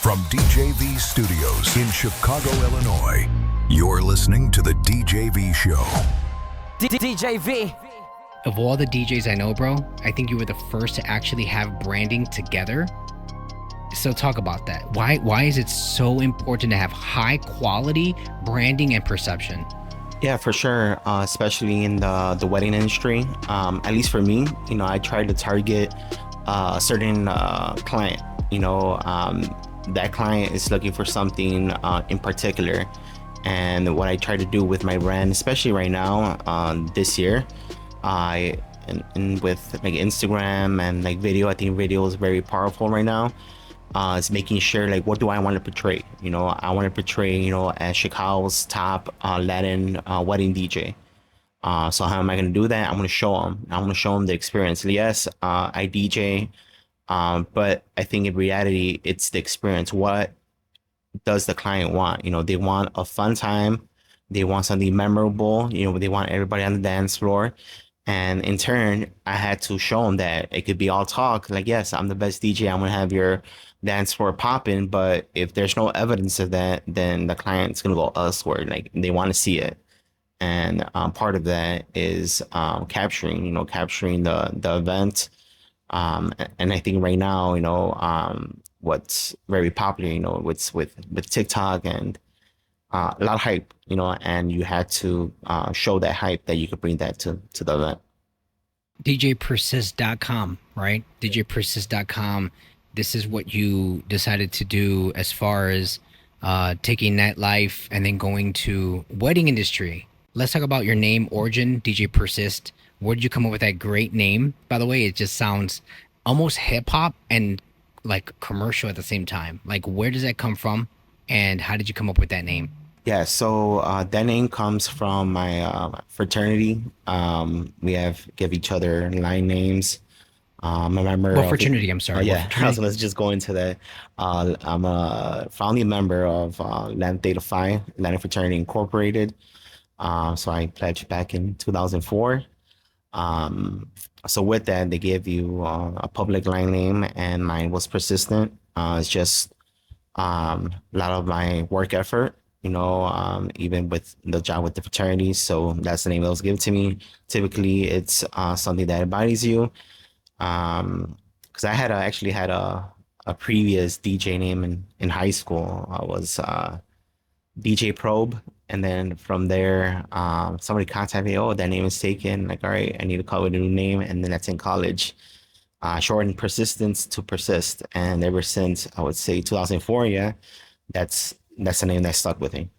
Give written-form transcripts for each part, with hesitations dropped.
From DJV Studios in Chicago, Illinois, you're listening to the DJV Show. DJV. Of all the DJs I know, bro, I think you were the first to actually have branding together. So talk about that. Why is it so important to have high quality branding and perception? Yeah, for sure. Especially in the wedding industry. At least for me, I try to target a certain client. That client is looking for something in particular. And what I try to do with my brand, especially right now, this year, and with like Instagram and like video, I think video is very powerful right now. It's making sure like what do I want to portray? I want to portray as Chicago's top Latin wedding DJ. So how am I going to do that? I'm going to show them. I want to show them the experience. Yes, I DJ, but I think in reality it's the experience. What does the client want? They want a fun time. They want something memorable. They want everybody on the dance floor. And in turn, I had to show them that it could be all talk. Like, yes, I'm the best DJ. I'm going to have your dance floor popping. But if there's no evidence of that, then the client's going to go elsewhere. Like, they want to see it. And part of that is capturing the event. And I think right now, what's very popular, with TikTok and a lot of hype, and you had to show that hype that you could bring that to the event. DJPersist.com, right? DJPersist.com. This is what you decided to do as far as taking nightlife and then going to wedding industry. Let's talk about your name origin, DJ Persist. Where did you come up with that great name? By the way, it just sounds almost hip hop and like commercial at the same time. Like, where does that come from? And how did you come up with that name? Yeah, so that name comes from my fraternity. We give each other line names. I'm a member What fraternity? I'm sorry. Yeah, let's just go into that. I'm a founding member of Latin Theta Phi, Latin Fraternity Incorporated. So I pledged back in 2004. So with that, they give you a public line name, and mine was Persistent. It's just a lot of my work effort, even with the job with the fraternities. So that's the name that was given to me. Typically, it's something that embodies you. Because I actually had a previous DJ name in high school. I was DJ Probe. And then from there, somebody contacted me, oh, that name is taken. Like, all right, I need to come up with a new name. And then that's in college. Shortened Persistence to Persist. And ever since, I would say 2004, yeah, that's the name that stuck with me.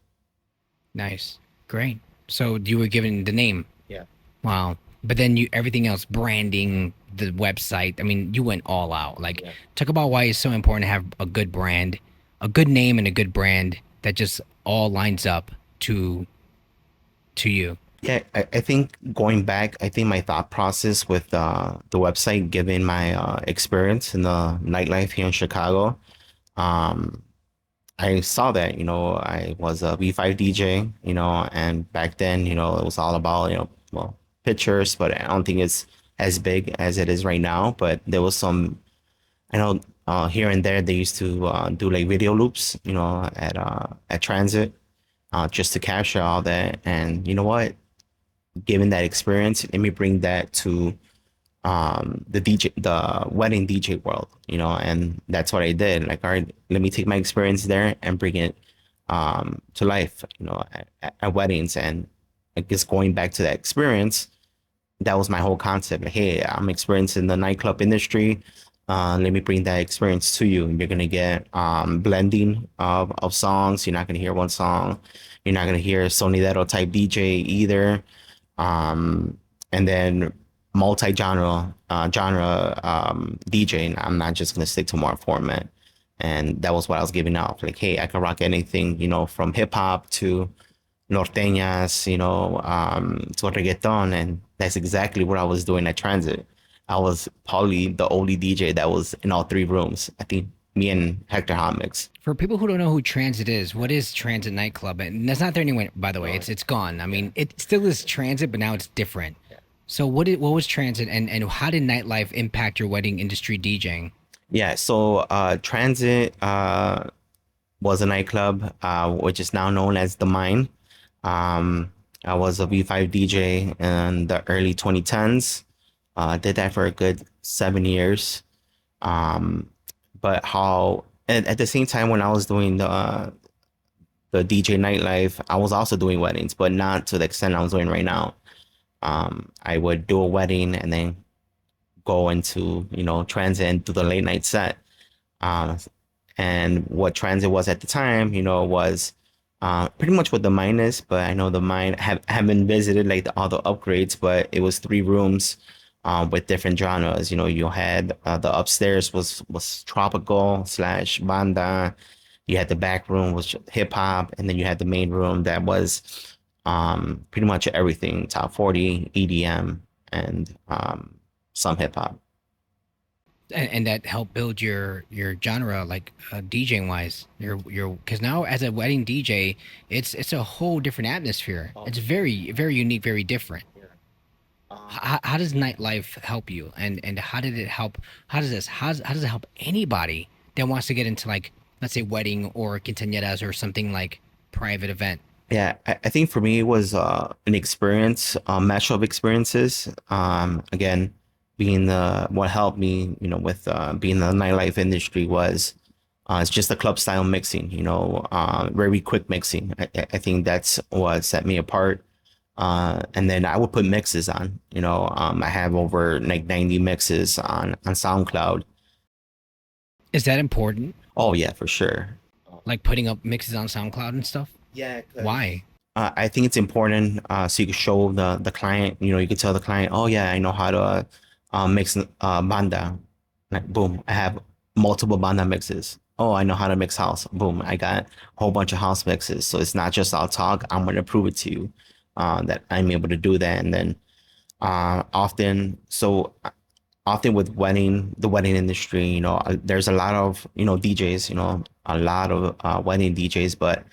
Nice. Great. So you were given the name. Yeah. Wow. But then everything else, branding, the website, I mean, you went all out. Like, yeah. Talk about why it's so important to have a good brand, a good name and a good brand that just all lines up to you. Yeah, I think going back, I think my thought process with the website, given my experience in the nightlife here in Chicago, I saw that, I was a V5 DJ, and back then, it was all about, pictures, but I don't think it's as big as it is right now. But there was some, I know here and there, they used to do like video loops, at Transit, just to capture all that. And you know what? Given that experience, let me bring that to the wedding DJ world, and that's what I did. Like, all right, let me take my experience there and bring it to life, at weddings. And I guess going back to that experience, that was my whole concept. Like, hey, I'm experienced in the nightclub industry. Let me bring that experience to you. You're gonna get blending of songs. You're not gonna hear one song. You're not gonna hear sonidero type DJ either. And then multi-genre DJ. I'm not just gonna stick to one format. And that was what I was giving out. Like, hey, I can rock anything, from hip hop to norteñas, to reggaeton. And that's exactly what I was doing at Transit. I was probably the only DJ that was in all three rooms. I think me and Hector Homix. For people who don't know who Transit is, what is Transit Nightclub? And that's not there anyway, by the way. It's gone. I mean, it still is Transit, but now it's different. Yeah. So what was Transit, and how did nightlife impact your wedding industry DJing? Yeah, so Transit was a nightclub, which is now known as The Mine. Um, I was a V5 DJ in the early 2010s. Did that for a good 7 years. Um, but at the same time when I was doing the DJ nightlife, I was also doing weddings, but not to the extent I was doing right now. I would do a wedding and then go into, transit and do the late night set. Um, and what transit was at the time, was pretty much what the mine is. But I know the mine haven't visited like all the upgrades, but it was 3 rooms with different genres. You had the upstairs was tropical slash banda. You had the back room was hip hop, and then you had the main room that was pretty much everything, top 40, EDM, and some hip hop. And that helped build your genre, like DJing wise. Your because now as a wedding DJ, it's a whole different atmosphere. It's very very unique, very different. How does nightlife help you, and how did it help? How does it help anybody that wants to get into, like, let's say wedding or quinceañeras or something like private event? Yeah, I think for me it was an experience, a mashup of experiences. Again, being the what helped me, with being in the nightlife industry was it's just the club style mixing, very quick mixing. I think that's what set me apart. And then I would put mixes on, I have over like 90 mixes on SoundCloud. Is that important? Oh yeah, for sure. Like putting up mixes on SoundCloud and stuff? Yeah, Why? I think it's important so you can show the client, you can tell the client, oh yeah, I know how to mix banda. Like boom, I have multiple banda mixes. Oh, I know how to mix house. Boom, I got a whole bunch of house mixes. So it's not just all talk. I'm gonna prove it to you that I'm able to do that. And then often with the wedding industry, there's a lot of DJs, a lot of wedding DJs, but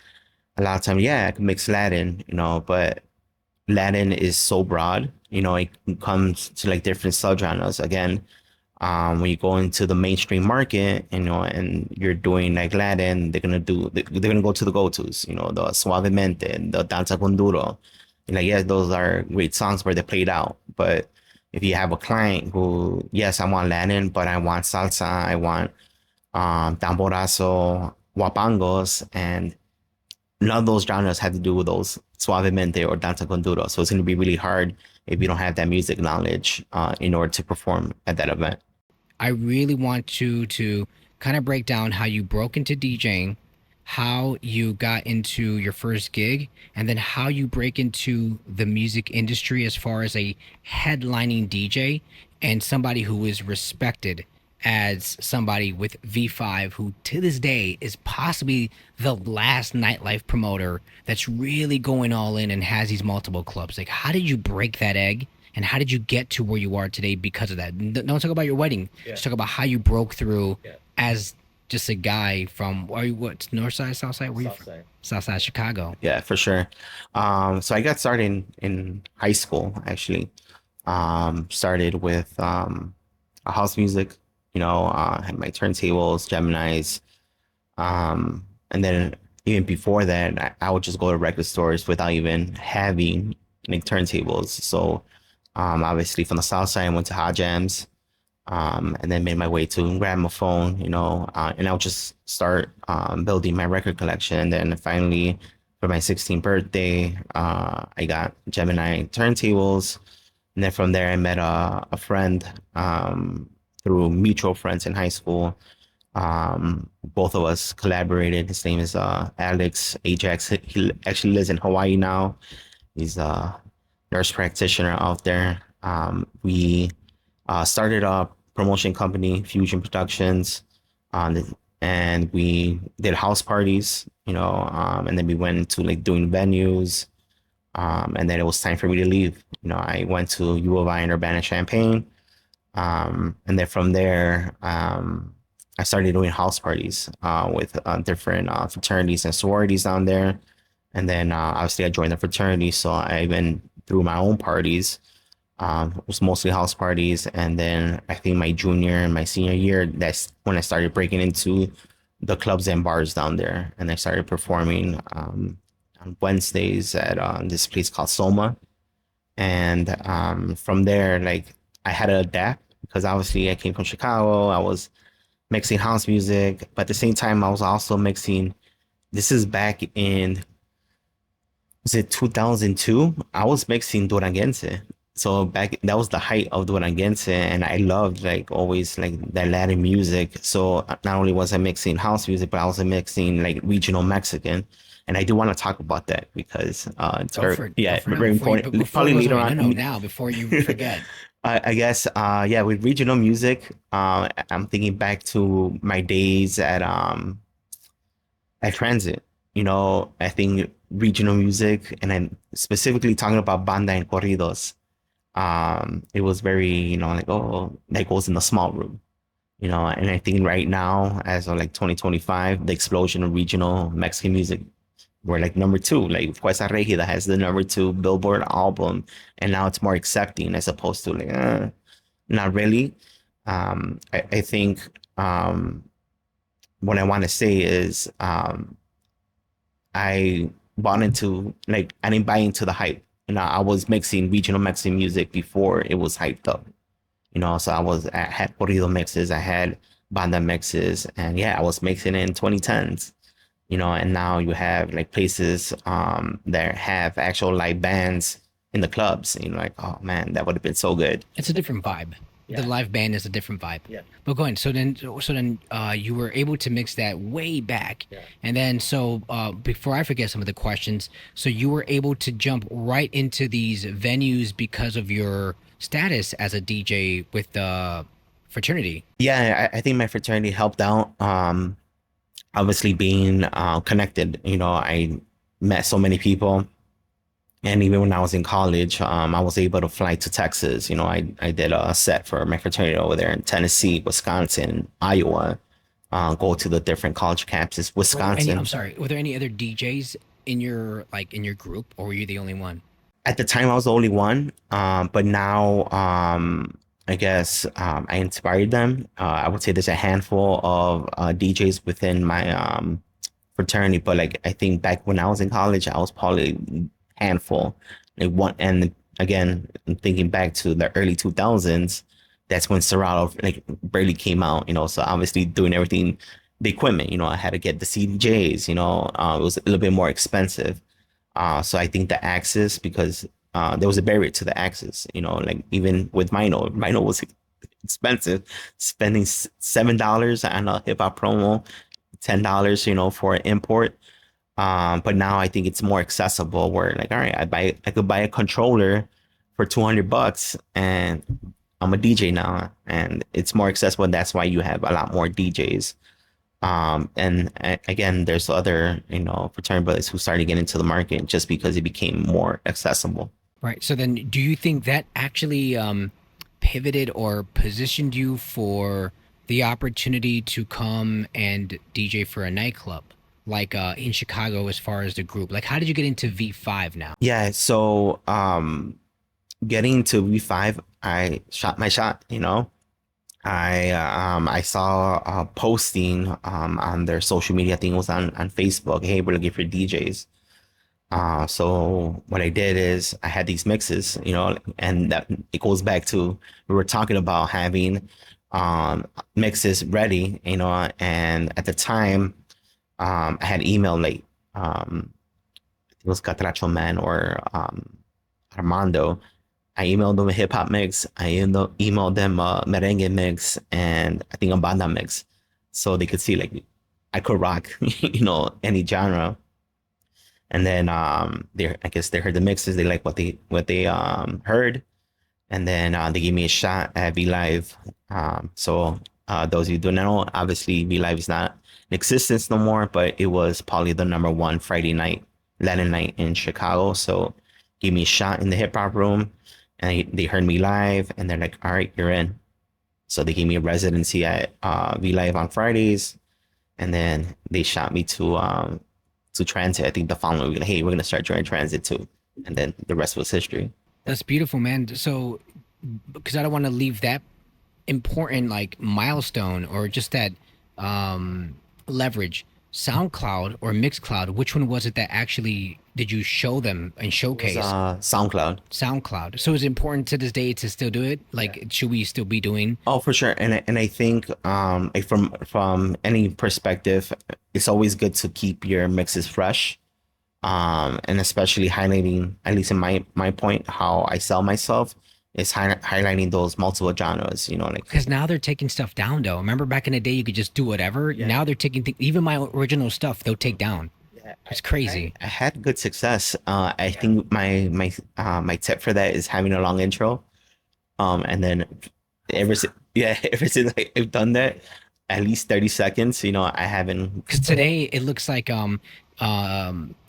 a lot of time, yeah, I can mix Latin, but Latin is so broad, it comes to like different subgenres. Again, when you go into the mainstream market, and you're doing like Latin, they're gonna go to the go-tos, the Suavemente, the Danza con Duro. And like, yes, those are great songs where they played out. But if you have a client who, yes, I want Latin, but I want salsa, I want tamborazo, guapangos, and none of those genres have to do with those suavemente or danza con duro. So it's going to be really hard if you don't have that music knowledge in order to perform at that event. I really want you to kind of break down how you broke into DJing, how you got into your first gig, and then how you break into the music industry as far as a headlining DJ and somebody who is respected as somebody with V5, who to this day is possibly the last nightlife promoter that's really going all in and has these multiple clubs. Like, how did you break that egg? And how did you get to where you are today because of that? Don't talk about your wedding. Yeah. Just talk about how you broke through as just a guy from, are you what, north side, south side? Where south side. South side Chicago. Yeah, for sure. So I got started in high school, actually. Started with house music, had my turntables, Geminis. And then even before that, I would just go to record stores without even having like turntables. So obviously from the south side, I went to Hot Jams. And then made my way to Gramophone, and I would just start building my record collection. And then finally, for my 16th birthday, I got Gemini turntables. And then from there, I met a friend through mutual friends in high school. Both of us collaborated. His name is Alex Ajax. He actually lives in Hawaii now. He's a nurse practitioner out there. We started a promotion company, Fusion Productions, and we did house parties, and then we went into like doing venues, and then it was time for me to leave. I went to U of I in Urbana-Champaign, and then from there, I started doing house parties with different fraternities and sororities down there, and then obviously I joined the fraternity, so I even threw my own parties. It was mostly house parties. And then I think my junior and my senior year, that's when I started breaking into the clubs and bars down there. And I started performing on Wednesdays at this place called Soma. And from there, like I had to adapt because obviously I came from Chicago. I was mixing house music, but at the same time, I was also mixing. This is back in, was it 2002? I was mixing Duranguense. So back, that was the height of Duranguense, and I loved like always like that Latin music. So not only was I mixing house music, but I was mixing like regional Mexican. And I do want to talk about that because it's very important. Probably later on. No, now before you forget. I guess yeah, with regional music, I'm thinking back to my days at Transit. You know, I think regional music, and I'm specifically talking about banda and corridos. It was very, you know, like, oh, that goes in the small room, you know. And I think right now, as of like 2025, the explosion of regional Mexican music, we're like number two, like Fuerza Regida has the number two Billboard album, and now it's more accepting as opposed to like, not really. I think what I want to say is I bought into, like, I didn't buy into the hype. You know, I was mixing regional Mexican music before it was hyped up. You know, so I had corrido mixes, I had banda mixes, and yeah, I was mixing in 2010s. You know, and now you have like places that have actual live bands in the clubs. And you're like, oh man, that would have been so good. It's a different vibe. Yeah. The live band is a different vibe. Yeah. But go ahead. So then you were able to mix that way back. Yeah. And then so before I forget some of the questions, so you were able to jump right into these venues because of your status as a DJ with the fraternity. Yeah, I think my fraternity helped out. Obviously being connected, you know, I met so many people. And even when I was in college, I was able to fly to Texas. You know, I did a set for my fraternity over there in Tennessee, Wisconsin, Iowa, go to the different college campuses, Wisconsin. I'm sorry, were there any other DJs in your group, or were you the only one? At the time, I was the only one. But now, I guess I inspired them. I would say there's a handful of DJs within my fraternity, but like I think back when I was in college, I was probably handful. Like one, and again, I'm thinking back to the early 2000s. That's when Serato like barely came out, you know. So obviously doing everything, the equipment, you know, I had to get the CDJs, you know, it was a little bit more expensive. So I think the access, because there was a barrier to the access, you know, like even with Mino was expensive, spending $7 on a hip hop promo, $10, you know, for an import. But now I think it's more accessible where like, all right, I could buy a controller for $200 and I'm a DJ now, and it's more accessible. And that's why you have a lot more DJs. And again, there's other, you know, fraternity brothers who started getting into the market just because it became more accessible. Right. So then do you think that actually pivoted or positioned you for the opportunity to come and DJ for a nightclub, like in Chicago, as far as the group? Like, how did you get into V5 now? Yeah. So getting to V5, I shot my shot, you know. I saw a posting on their social media. I think it was on Facebook. Hey, we're looking for DJs. So what I did is I had these mixes, you know, and that it goes back to, we were talking about having mixes ready, you know, and at the time I had emailed like it was Catracho Man or Armando. I emailed them a hip hop mix. I emailed them a merengue mix, and I think a banda mix, so they could see like I could rock, you know, any genre. And then I guess they heard the mixes. They like what they heard, and then they gave me a shot at V Live. So those of you who don't know, obviously V Live is not in existence no more, but it was probably the #1 Friday night Latin night in Chicago. So gave me a shot in the hip hop room. And they heard me live, and they're like, all right, you're in. So they gave me a residency at V Live on Fridays. And then they shot me to Transit. I think the following week, like, hey, we're going to start doing Transit too. And then the rest was history. That's beautiful, man. So, because I don't want to leave that important like milestone or just that leverage. SoundCloud or Mixcloud, which one was it that actually did you show them and It was showcase? SoundCloud. SoundCloud. So it's important to this day to still do it. Like, should we still be doing? Oh, for sure. And I think like from any perspective, it's always good to keep your mixes fresh. And especially highlighting, at least in my point, how I sell myself is highlighting those multiple genres, like Because now they're taking stuff down, though. Remember back in the day, you could just do whatever. Yeah. Now they're taking even my original stuff. They'll take down. Yeah, It's crazy. I had good success. I think my tip for that is having a long intro. And then ever since I've done that, at least 30 seconds, I haven't. Because today it looks like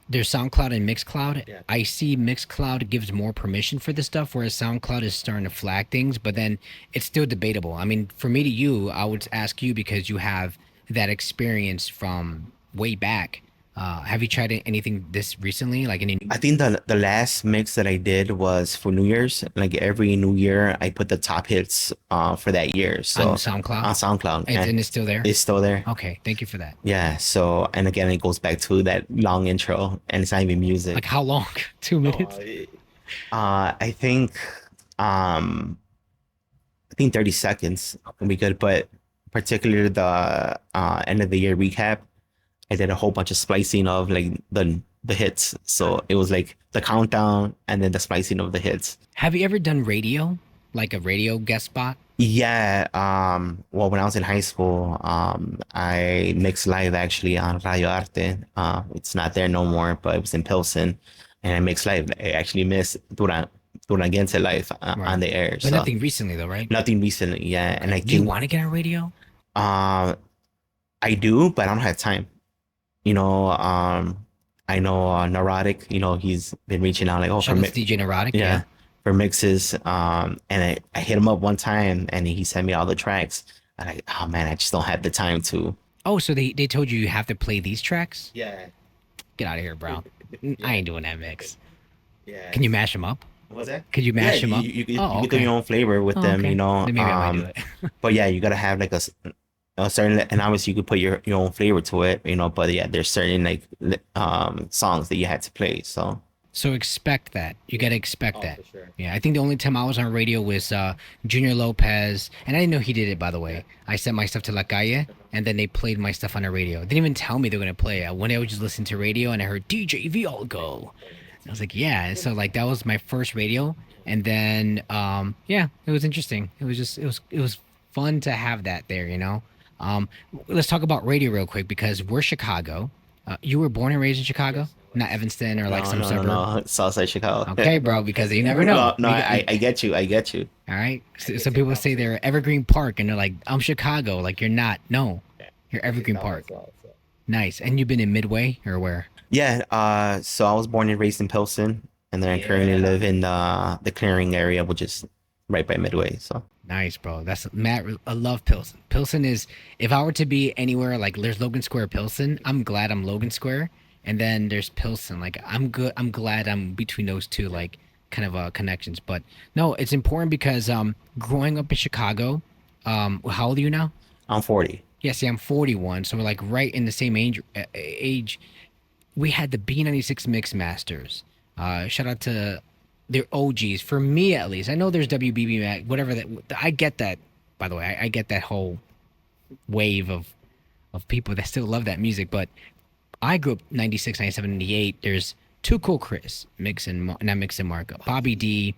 there's SoundCloud and Mixcloud. Yeah. I see Mixcloud gives more permission for this stuff, whereas SoundCloud is starting to flag things. But then it's still debatable. I mean, for me to you, I would ask you because you have that experience from way back. Have you tried anything this recently? Like any? I think the last mix that I did was for New Year's. Like every New Year, I put the top hits for that year. So On SoundCloud? On SoundCloud, And it's still there? it's still there. Okay, thank you for that. Yeah. So and again, it goes back to that long intro, and it's not even music. Like how long? 2 minutes? I think 30 seconds would be good, but particularly the end of the year recap, I did a whole bunch of splicing of like the hits. So it was like the countdown and then the splicing of the hits. Have you ever done radio? Like a radio guest spot? Yeah. Well, when I was in high school, I mixed live actually on Radio Arte. It's not there no more, but it was in Pilsen, and I mixed live. I actually missed Durante live on the air. But So nothing recently though, right? nothing recently. Yeah, and I Do you think want to get on radio? I do, but I don't have time. I know Neurotic. He's been reaching out like, oh, Shout out to DJ Neurotic. yeah, for mixes. And I hit him up one time, and he sent me all the tracks. And oh man, I just don't have the time to. Oh, so they told you have to play these tracks? Yeah, Get out of here, bro. I ain't doing that mix. yeah. Can you mash them up? What's that? Could you mash them up? You can Oh, do okay. your own flavor with Oh, them. okay. Then maybe I might do it. But yeah, you gotta have like a certain, and obviously you could put your own flavor to it. But yeah, there's certain like songs that you had to play. So So expect that. You got to expect that. for sure. Yeah, I think the only time I was on radio was Junior Lopez, and I didn't know he did it, by the way. I sent my stuff to La Calle, and then they played my stuff on the radio. They didn't even tell me they were going to play it. One day I was just listening to radio, and I heard DJV all go. I was like, yeah. And so, like, that was my first radio. And then, yeah, it was interesting. It was fun to have that there. Let's talk about radio real quick because we're Chicago. You were born and raised in Chicago? Not Evanston or like some suburb? No, Southside Chicago. Okay, bro, because you never know. No, I get you. I get you. All right. So, some people say they're Evergreen Park, and they're like, "I'm Chicago." Like you're not. No, you're Evergreen Park. Nice. And you've been in Midway or where? Yeah. So I was born and raised in Pilsen, and then I currently live in the Clearing area, which is right by Midway. So Nice, bro. That's Matt. I love Pilsen. Pilsen is. If I were to be anywhere, like there's Logan Square, Pilsen. I'm glad I'm Logan Square, and then there's Pilsen. Like I'm good. I'm glad I'm between those two. Like kind of connections. But no, it's important because growing up in Chicago. How old are you now? I'm 40. Yeah, see, I'm 41, so we're like right in the same age. We had the B96 Mix Masters. Shout out to their OGs, for me at least. I know there's WBB, whatever that. I get that, by the way. I get that whole wave of people that still love that music. But I grew up 96, 97, 98. There's Too Cool Chris, not Mix and Marco, Bobby D,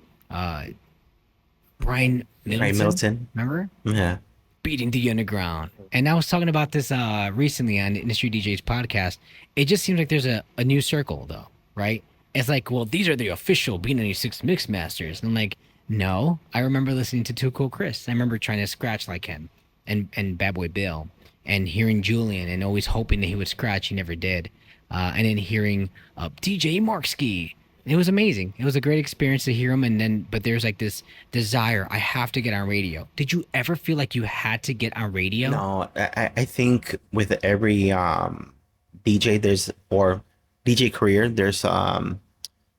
Brian Milton. Right, Milton. Remember? Yeah. Beating the underground. And I was talking about this recently on Industry DJ's podcast. It just seems like there's a new circle though, right? It's like, well, these are the official B96 Mix Masters. And I'm like, no. I remember listening to Too Cool Chris. I remember trying to scratch like him and Bad Boy Bill and hearing Julian and always hoping that he would scratch. He never did. And then hearing DJ Markski. It was amazing. It was a great experience to hear him. But there's like this desire. I have to get on radio. Did you ever feel like you had to get on radio? No, I think with every DJ or DJ career, there's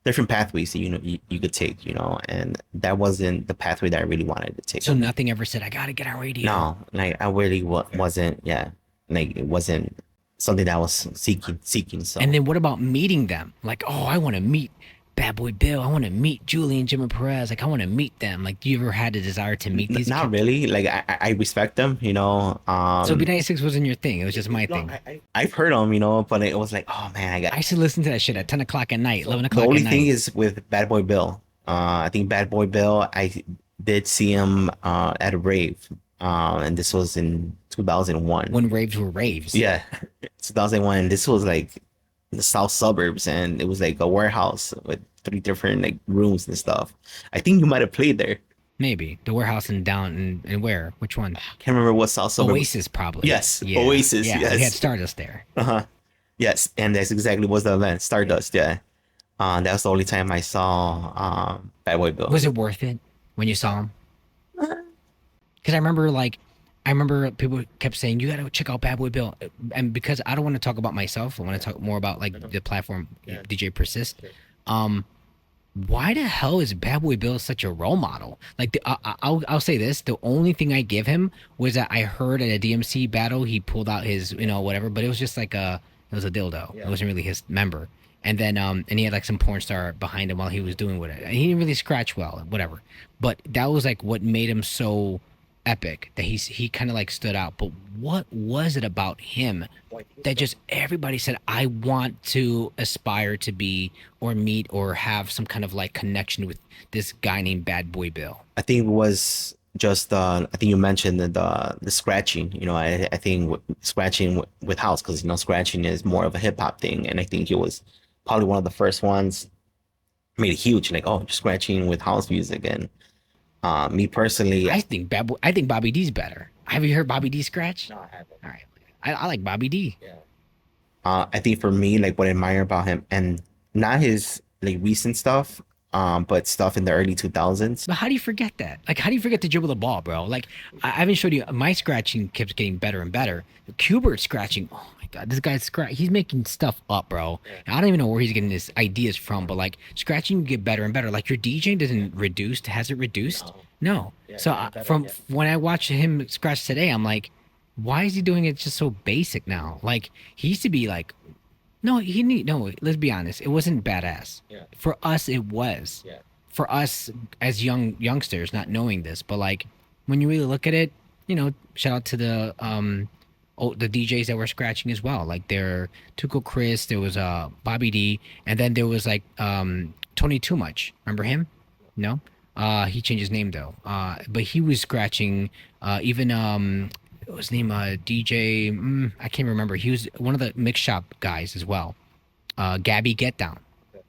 different pathways that, you could take, and that wasn't the pathway that I really wanted to take. So nothing ever said, I gotta get on radio. No, like I really wasn't, yeah, like it wasn't something that I was seeking. So. And then what about meeting them? Like, oh, I want to meet Bad Boy Bill. I want to meet Julie and Jimmy Perez. Like, I want to meet them. Like, do you ever had a desire to meet these? Not really. Like, I respect them, So B96 wasn't your thing. It was just my thing. I've heard them, but it was like, oh man, I used to listen to that shit at 10 o'clock at night, 11 o'clock The only at night. thing is with Bad Boy Bill. I think Bad Boy Bill, I did see him at a rave. And this was in 2001. When raves were raves. Yeah, 2001. And this was like in the south suburbs, and it was like a warehouse with 3 different like rooms and stuff. I think you might have played there. Maybe the warehouse and down and where? Which one? Can't remember what south suburb. Oasis, probably. Yes, yeah. Oasis. Yeah, yes. we had Stardust there. Yes, and that's exactly what's the event. Stardust. Yeah. That was the only time I saw Bad Boy Bill. Was it worth it when you saw him? Because I remember people kept saying, you got to check out Bad Boy Bill. And because I don't want to talk about myself, I want to talk more about like the platform, DJ Persist. Why the hell is Bad Boy Bill such a role model? Like, I'll say this. The only thing I give him was that I heard at a DMC battle, he pulled out his, whatever, but it was just like it was a dildo. It wasn't really his member. And then, and he had like some porn star behind him while he was doing with it. And he didn't really scratch well, whatever. But that was like what made him so epic, that he kind of like stood out. But what was it about him that just everybody said, I want to aspire to be or meet or have some kind of like connection with this guy named Bad Boy Bill? I think it was just I think you mentioned the scratching. I think scratching with house, because scratching is more of a hip hop thing, and I think it was probably one of the first ones made it huge. Like, oh, just scratching with house music. And me personally, I think Bobby D's better. Have you heard Bobby D scratch? No, I haven't. All right, I like Bobby D. Yeah. I think for me, like what I admire about him, and not his like recent stuff, but stuff in the early 2000s. But how do you forget that? Like, how do you forget to dribble the ball, bro? Like, I haven't showed you, my scratching keeps getting better and better. Qbert scratching, oh my god, this guy's he's making stuff up, bro. I don't even know where he's getting his ideas from, but like scratching get better and better. Like, your DJing doesn't reduce, has it reduced? No. So from when I watch him scratch today, I'm like, why is he doing it just so basic now? Like, he used to be like, no, let's be honest, it wasn't badass. For us, it was. For us as youngsters, not knowing this, but like when you really look at it, shout out to the DJs that were scratching as well. Like, there Tuco Chris, there was Bobby D, and then there was like Tony Too Much. Remember him? No? He changed his name though. But he was scratching even what was his name? DJ, I can't remember. He was one of the mix shop guys as well. Gabby Get Down.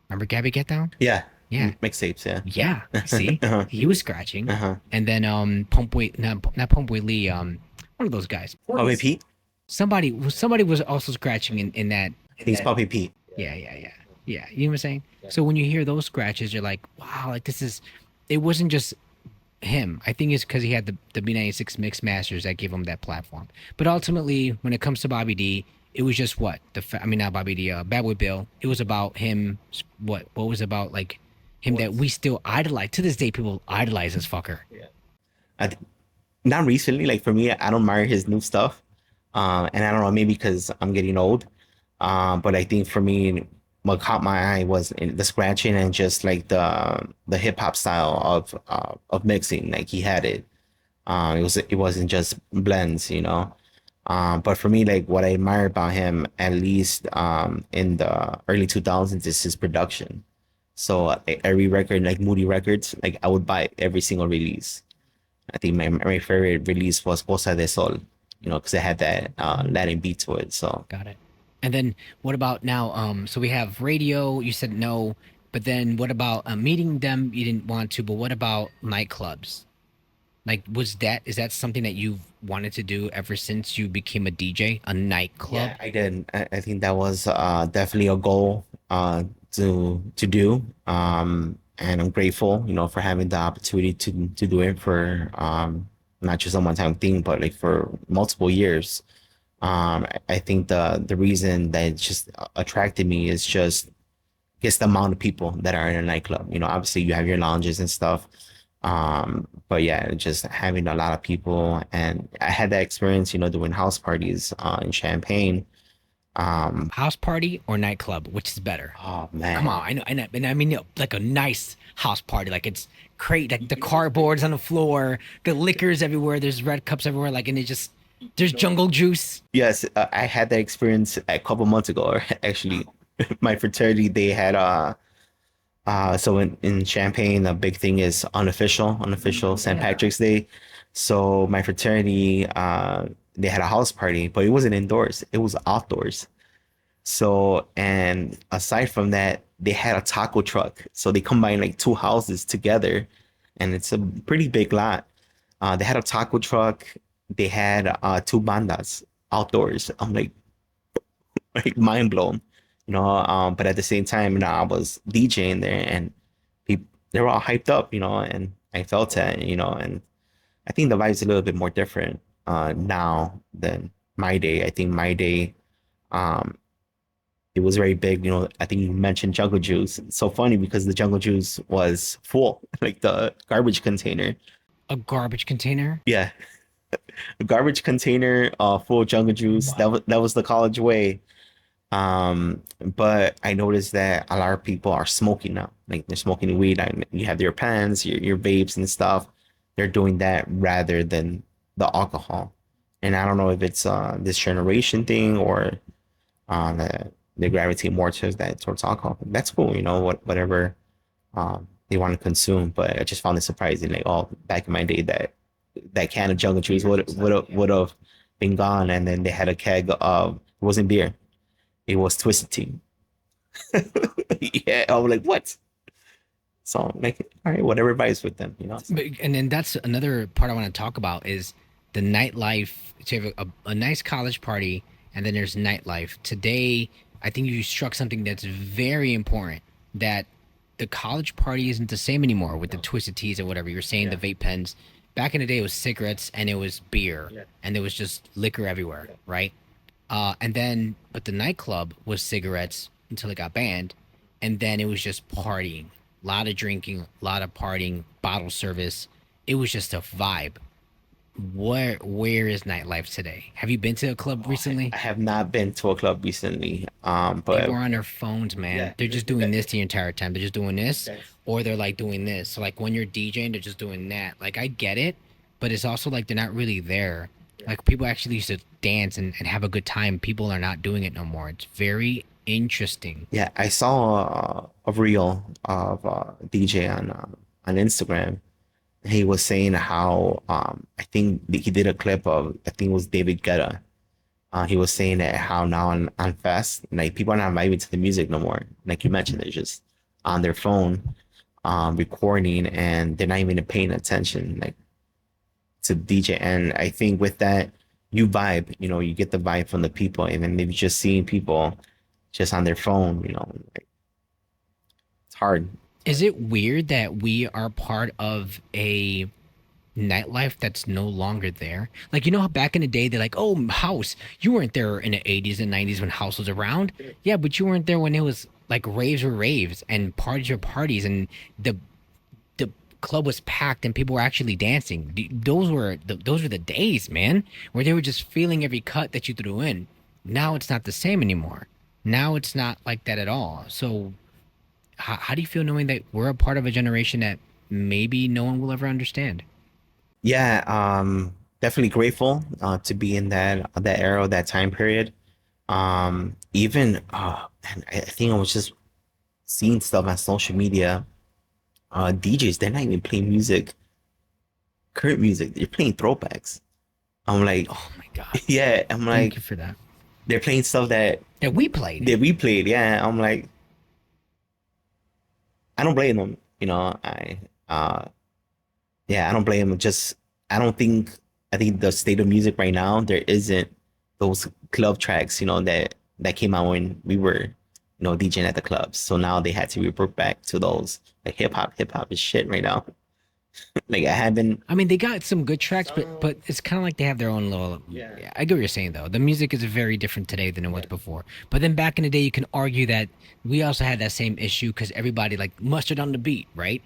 Remember Gabby Get Down? Yeah. Yeah. Mixtapes, yeah. Yeah. See? He was scratching. And then not Pump Boy Lee, one of those guys. Poppy Pete? Somebody was also scratching in that. I think it's Poppy Pete. Yeah. You know what I'm saying? So when you hear those scratches, you're like, wow, like it wasn't just him. I think it's because he had the B96 mix masters that gave him that platform. But ultimately, when it comes to Bobby D, it was just what not Bobby D, Bad Boy Bill. It was about him. What was about like him that we still idolize to this day. People idolize this fucker. Yeah. Not recently. Like, for me, I don't admire his new stuff, and I don't know, maybe because I'm getting old. But I think for me, what caught my eye was in the scratching and just like the hip hop style of mixing. Like, he had it. It wasn't just blends, But for me, like, what I admire about him, at least in the early 2000s, is his production. So every record, like Moody Records, like I would buy every single release. I think my favorite release was Posa de Sol, because it had that Latin beat to it. So got it. And then what about now? So we have radio. You said no, but then what about meeting them? You didn't want to, but what about nightclubs? Like, is that something that you've wanted to do ever since you became a DJ, a nightclub? Yeah, I did. I think that was definitely a goal to do. And I'm grateful, for having the opportunity to do it for not just a one-time thing, but like for multiple years. I think the reason that it just attracted me is just guess the amount of people that are in a nightclub. You know, obviously you have your lounges and stuff. But yeah, just having a lot of people, and I had that experience, you know, doing house parties in Champaign. House party or nightclub, which is better? Oh Come on, man. I know, and I mean, like a nice house party, like it's great, like the cardboards on the floor, the liquors everywhere, there's red cups everywhere, like, and it just there's jungle juice. Yes, I had that experience a couple months ago. Actually, my fraternity, they had so in Champaign, the big thing is unofficial St. Patrick's Day. So my fraternity, they had a house party, but it wasn't indoors, it was outdoors. So, and aside from that, they had a taco truck. So they combined like two houses together, and it's a pretty big lot. They had a taco truck. They had two bandas outdoors. I'm like mind blown, you know. But at the same time, you know, I was DJing there, and people they were all hyped up, you know, and I felt that, you know, and I think the vibe's a little bit more different now than my day. I think my day, um, it was very big. You know, I think you mentioned jungle juice. It's so funny because the jungle juice was full, like the garbage container. A garbage container? Yeah, a garbage container full of jungle juice. That was the college way. But I noticed that a lot of people are smoking now. Like they're smoking weed. And you have your pens, your vapes and stuff. They're doing that rather than the alcohol. And I don't know if it's this generation thing or that they gravitate more towards alcohol. That's cool, you know, whatever they want to consume. But I just found it surprising. Like, oh, back in my day, that can of jungle juice would have been gone, and then they had a keg of it wasn't beer, it was twisted tea. Yeah, I was like, what? So I'm like, all right, whatever vibes with them, you know. And then that's another part I want to talk about is the nightlife. So you have a nice college party, and then there's nightlife. Today, I think you struck something that's very important, that the college party isn't the same anymore with the twisted teas or whatever. You're saying the vape pens. Back in the day, it was cigarettes and it was beer, and there was just liquor everywhere, right? And then, but the nightclub was cigarettes until it got banned, and then it was just partying, a lot of drinking, a lot of partying, bottle service. It was just a vibe. Where is nightlife today? Have you been to a club recently? I have not been to a club recently. But People are on their phones, man. They're just doing this the entire time. They're just doing this, or they're like doing this. So like when you're DJing, they're just doing that. Like I get it, but it's also like they're not really there. Like people actually used to dance and have a good time. People are not doing it no more. It's very interesting. yeah, I saw a reel of DJ on Instagram. He was saying how I think he did a clip of I think it was David Guetta. He was saying that how now on Fest, like people are not vibing to the music no more. Like you mentioned, they're just on their phone, recording, and they're not even paying attention like to DJ. And I think with that, you vibe. You know, you get the vibe from the people, and then maybe just seeing people just on their phone. You know, like, it's hard. Is it weird that we are part of a nightlife that's no longer there? Like, you know how back in the day they're like, oh, house, you weren't there in the 80s and 90s when house was around. Yeah, but you weren't there when it was like raves were raves and parties were parties and the club was packed and people were actually dancing. Those were the days, man, where they were just feeling every cut that you threw in. Now it's not the same anymore. Now it's not like that at all. So how do you feel knowing that we're a part of a generation that maybe no one will ever understand? Yeah, definitely grateful to be in that era, that time period. Even and I think I was just seeing stuff on social media. DJs, they're not even playing music, current music. They're playing throwbacks. I'm like, Oh my God. yeah. I'm Thank like, you for that. they're playing stuff That we played. that we played. Yeah, I'm like, I don't blame them. You know, yeah, I don't blame them. Just I think the state of music right now, there isn't those club tracks, you know, that came out when we were, you know, DJing at the clubs. So now they had to revert back to those like hip hop is shit right now. Like I haven't. I mean, they got some good tracks, but it's kind of like they have their own little. Yeah, I get what you're saying though. The music is very different today than it was before. But then back in the day, you can argue that we also had that same issue because everybody like mustard on the beat, right?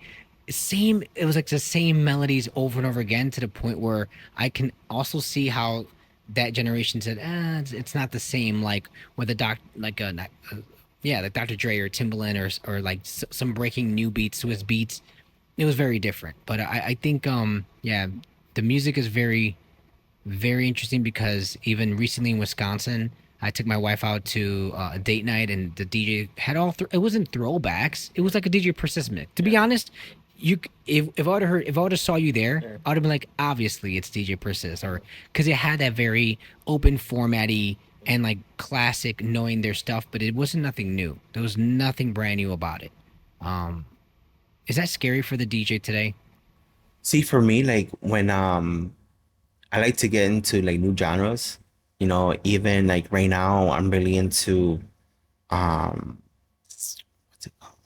Same. It was like the same melodies over and over again to the point where I can also see how that generation said, it's not the same. Like with a yeah, like Dr. Dre or Timbaland or like some breaking new beats to his beats. It was very different. But I think yeah, the music is very very interesting because even recently in Wisconsin, I took my wife out to a date night and the DJ had it wasn't throwbacks. It was like a DJ Persist mix. To be honest, if I would have heard if I would have saw you there, I would have been like, obviously it's DJ Persist, or because it had that very open formatty and like classic knowing their stuff, but it wasn't nothing new. There was nothing brand new about it. Um, is that scary for the DJ today? See, for me, like when I like to get into like new genres. You know, even like right now, I'm really into what's it called?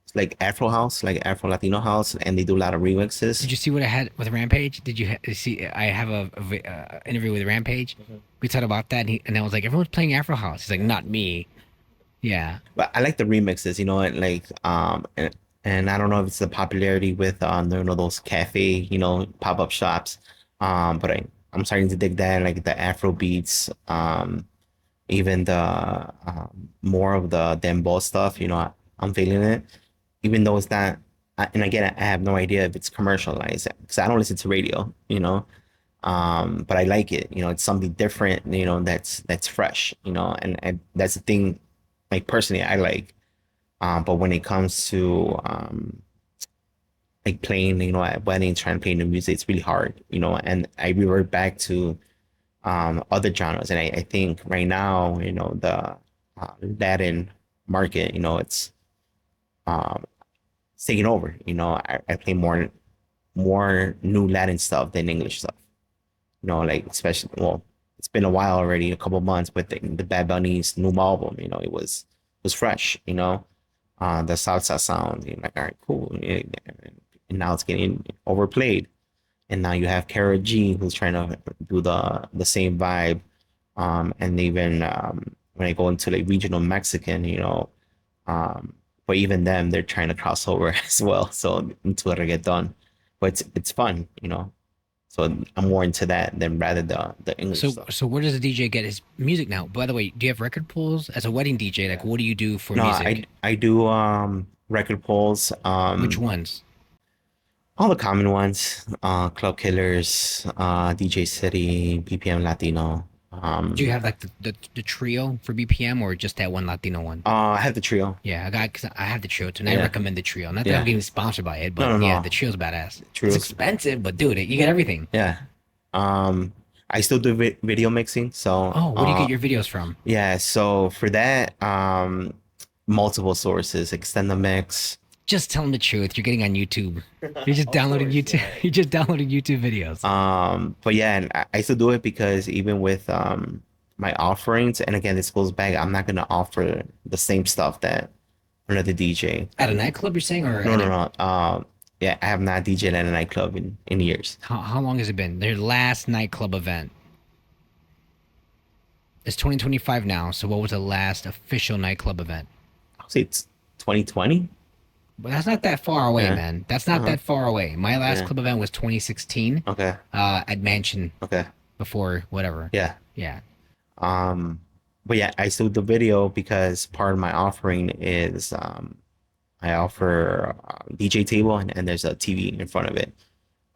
It's like Afro house, like Afro Latino house, and they do a lot of remixes. Did you see what I had with Rampage? Did you see? I have a interview with Rampage. We talked about that, and I was like, everyone's playing Afro House. He's like, not me. Yeah. But I like the remixes, you know, and like and I don't know if it's the popularity with you know, those cafe, you know, pop-up shops. But I'm starting to dig that, like the Afro beats, even the more of the dembow stuff, you know, I'm feeling it. Even though it's not, and again, I have no idea if it's commercialized because I don't listen to radio, you know. But I like it, you know, it's something different, you know, that's fresh, you know, and that's the thing, like personally, I like. But when it comes to like playing, you know, at weddings, trying to play new music, it's really hard, you know, and I revert back to other genres. And I think right now, you know, the Latin market, you know, um, it's taking over. You know, I play more new Latin stuff than English stuff. You know, like especially, well, it's been a while already, a couple months, but the Bad Bunny's new album, you know, it was fresh, you know, the salsa sound, you know, like, all right, cool. And now it's getting overplayed. And now you have Kara G who's trying to do the same vibe. And even when I go into like regional Mexican, you know, but even them, they're trying to cross over as well. So into reggaeton, but it's fun, you know. So I'm more into that than rather the English stuff. So where does the DJ get his music now? By the way, do you have record pools as a wedding DJ? Like, what do you do for No, music? I do record polls. Which ones? All the common ones, Club Killers, DJ City, BPM Latino. Do you have like the trio for BPM or just that one Latino one? I have the trio. Yeah, cause I have the trio too, and I Yeah. recommend the trio. Not that Yeah. I'm getting sponsored by it, but No, no, yeah, no. the trio's badass. Trio's- It's expensive, but dude, you get everything. Yeah. I still do video mixing, so Oh, where do you get your videos from? yeah, so for that, multiple sources, Extend the Mix. Just tell them the truth. You're getting on YouTube. You're just downloading YouTube. You're just downloading YouTube videos. But yeah, and I still do it because even with my offerings, and again, this goes back, I'm not gonna offer the same stuff that another DJ. At a nightclub, you're saying, or No, no, no. Yeah, I have not DJed at a nightclub in years. How long has it been? Their last nightclub event. It's 2025 now. So what was the last official nightclub event? I'll say it's 2020. But that's not that far away, Yeah. man. That's not that far away. My last Yeah. club event was 2016. Okay. At Mansion Okay. before whatever. Yeah. Yeah. But yeah, I still do video because part of my offering is I offer DJ table and there's a TV in front of it.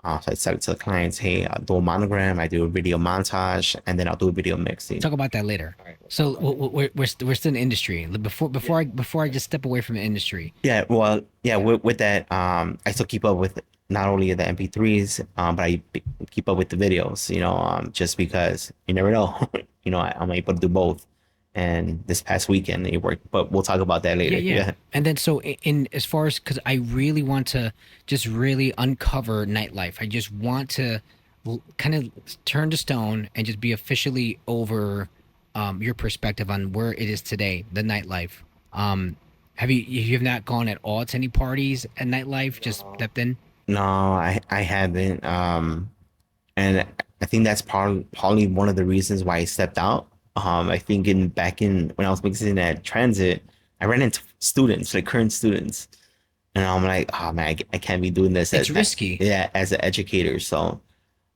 So I said it to the clients, hey, I'll do a monogram, I do a video montage, and then I'll do a video mixing. Talk about that later. So we're still in the industry. Before I just step away from the industry. Yeah, well, yeah, with that, I still keep up with not only the MP3s, but I keep up with the videos, you know, just because you never know, you know, I'm able to do both. And this past weekend it worked, but we'll talk about that later. Yeah. And then so in as far as because I really want to just really uncover nightlife. I just want to kind of turn to stone and just be officially over your perspective on where it is today, the nightlife. Have you not gone at all to any parties at nightlife? Just stepped in? No, I haven't. And I think that's probably one of the reasons why I stepped out. I think in back in when I was mixing at Transit, I ran into students, like current students, and I'm like, oh man, I can't be doing this It's risky. yeah, as an educator. So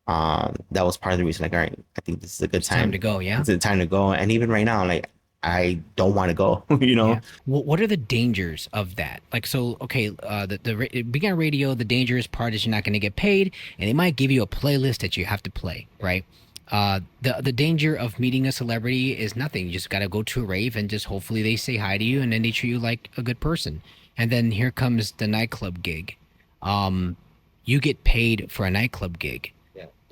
that was part of the reason. Like, all right, I think this is a good It's time time. to go. Yeah. It's a time to go. And even right now, like I don't want to go, you know? Yeah. What are the dangers of that? Like, so, okay, being on radio, the dangerous part is you're not going to get paid, and they might give you a playlist that you have to play, right? The danger of meeting a celebrity is nothing. You just got to go to a rave and just hopefully they say hi to you and then they treat you like a good person. And then here comes the nightclub gig. You get paid for a nightclub gig,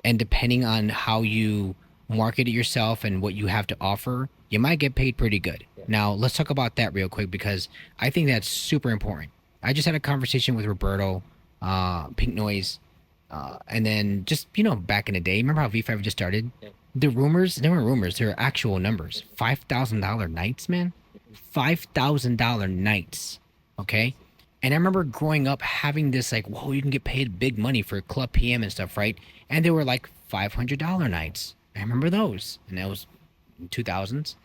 and depending on how you market it yourself and what you have to offer, you might get paid pretty good. Now, let's talk about that real quick because I think that's super important. I just had a conversation with Roberto, Pink Noise, and then just, back in the day, remember how V5 just started? The rumors, they weren't rumors, they were actual numbers. $5,000 nights, man. $5,000 nights. Okay. And I remember growing up having this like, whoa, you can get paid big money for Club PM and stuff, right? And they were like $500 nights. I remember those. And that was in 2000s.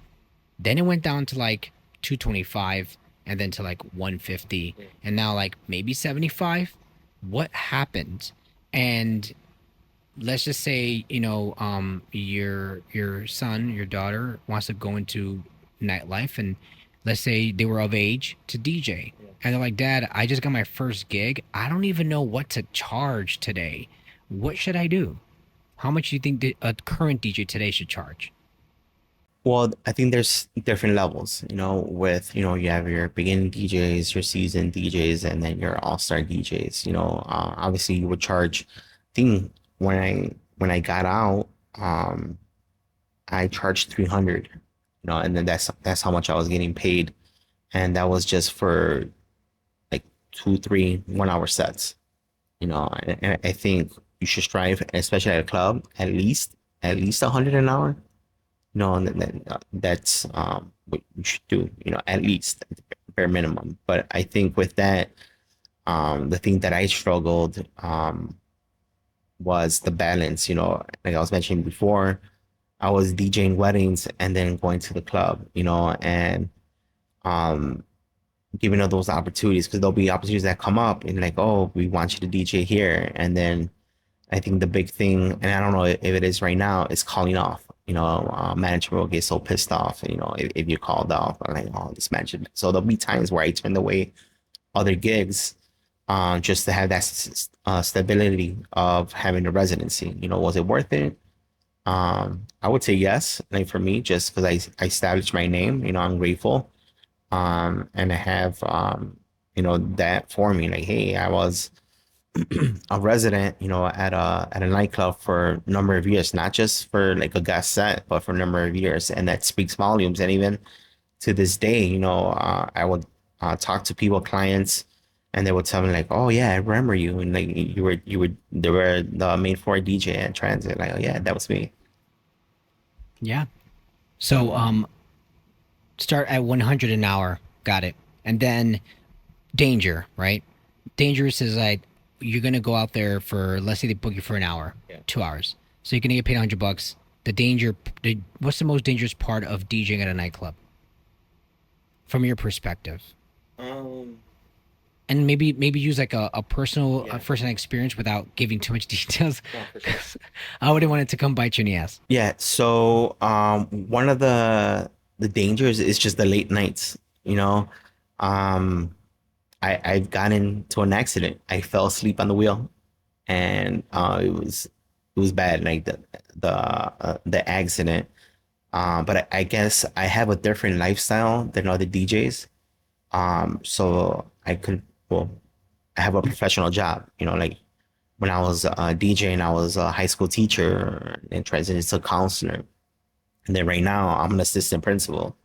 Then it went down to like 225 and then to like 150 and now like maybe 75. What happened? And let's just say, your son, your daughter wants to go into nightlife, and let's say they were of age to DJ. And they're like, Dad, I just got my first gig. I don't even know what to charge today. What should I do? How much do you think a current DJ today should charge? Well, I think there's different levels, with, you have your beginning DJs, your seasoned DJs, and then your all-star DJs, obviously you would charge, I think when I got out, I charged 300, and then that's how much I was getting paid. And that was just for like 2, 3 1 hour sets, and I think you should strive, especially at a club, at least 100 an hour. And then that's what you should do, at least bare minimum. But I think with that, the thing that I struggled was the balance, like I was mentioning before, I was DJing weddings and then going to the club, and um giving up those opportunities because there'll be opportunities that come up and like, oh, we want you to DJ here. And then I think the big thing, and I don't know if it is right now, is calling off. Management will get so pissed off, if you're called off, or like, oh, this management. So there'll be times where I turned away other gigs, just to have that stability of having a residency. Was it worth it? I would say yes, like for me, just because I established my name, I'm grateful. And I have, that for me, like, hey, I was a resident, at a nightclub for a number of years, not just for like a guest set, but for a number of years, and that speaks volumes. And even to this day, I would talk to people, clients, and they would tell me like, "Oh yeah, I remember you," and like they were the main floor DJ at Transit. Like, oh yeah, that was me. Yeah. So, start at 100 an hour. Got it. And then danger, right? Dangerous is like, you're going to go out there for, let's say they book you for an hour, 2 hours. So you're going to get paid $100. What's the most dangerous part of DJing at a nightclub? From your perspective. And maybe use like a personal first-hand experience without giving too much details. Yeah, sure. I wouldn't want it to come bite you in the ass. Yeah. So one of the dangers is just the late nights. I've gotten into an accident. I fell asleep on the wheel, and it was bad, like the accident. But I guess I have a different lifestyle than other DJs. So I have a professional job. Like when I was DJing, I was a high school teacher and transitioned to counselor, and then right now I'm an assistant principal.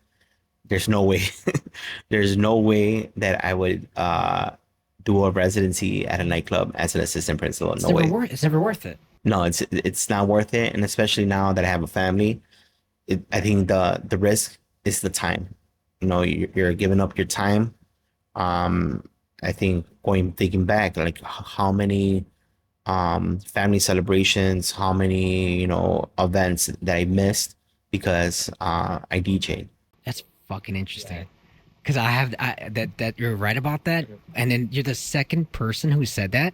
There's no way, there's no way that I would do a residency at a nightclub as an assistant principal. No way. It's never worth it. No, it's not worth it, and especially now that I have a family, I think the risk is the time. You're giving up your time, I think thinking back, like how many family celebrations, how many, events that I missed because I DJ. That's fucking interesting. Because that you're right about that, and then you're the second person who said that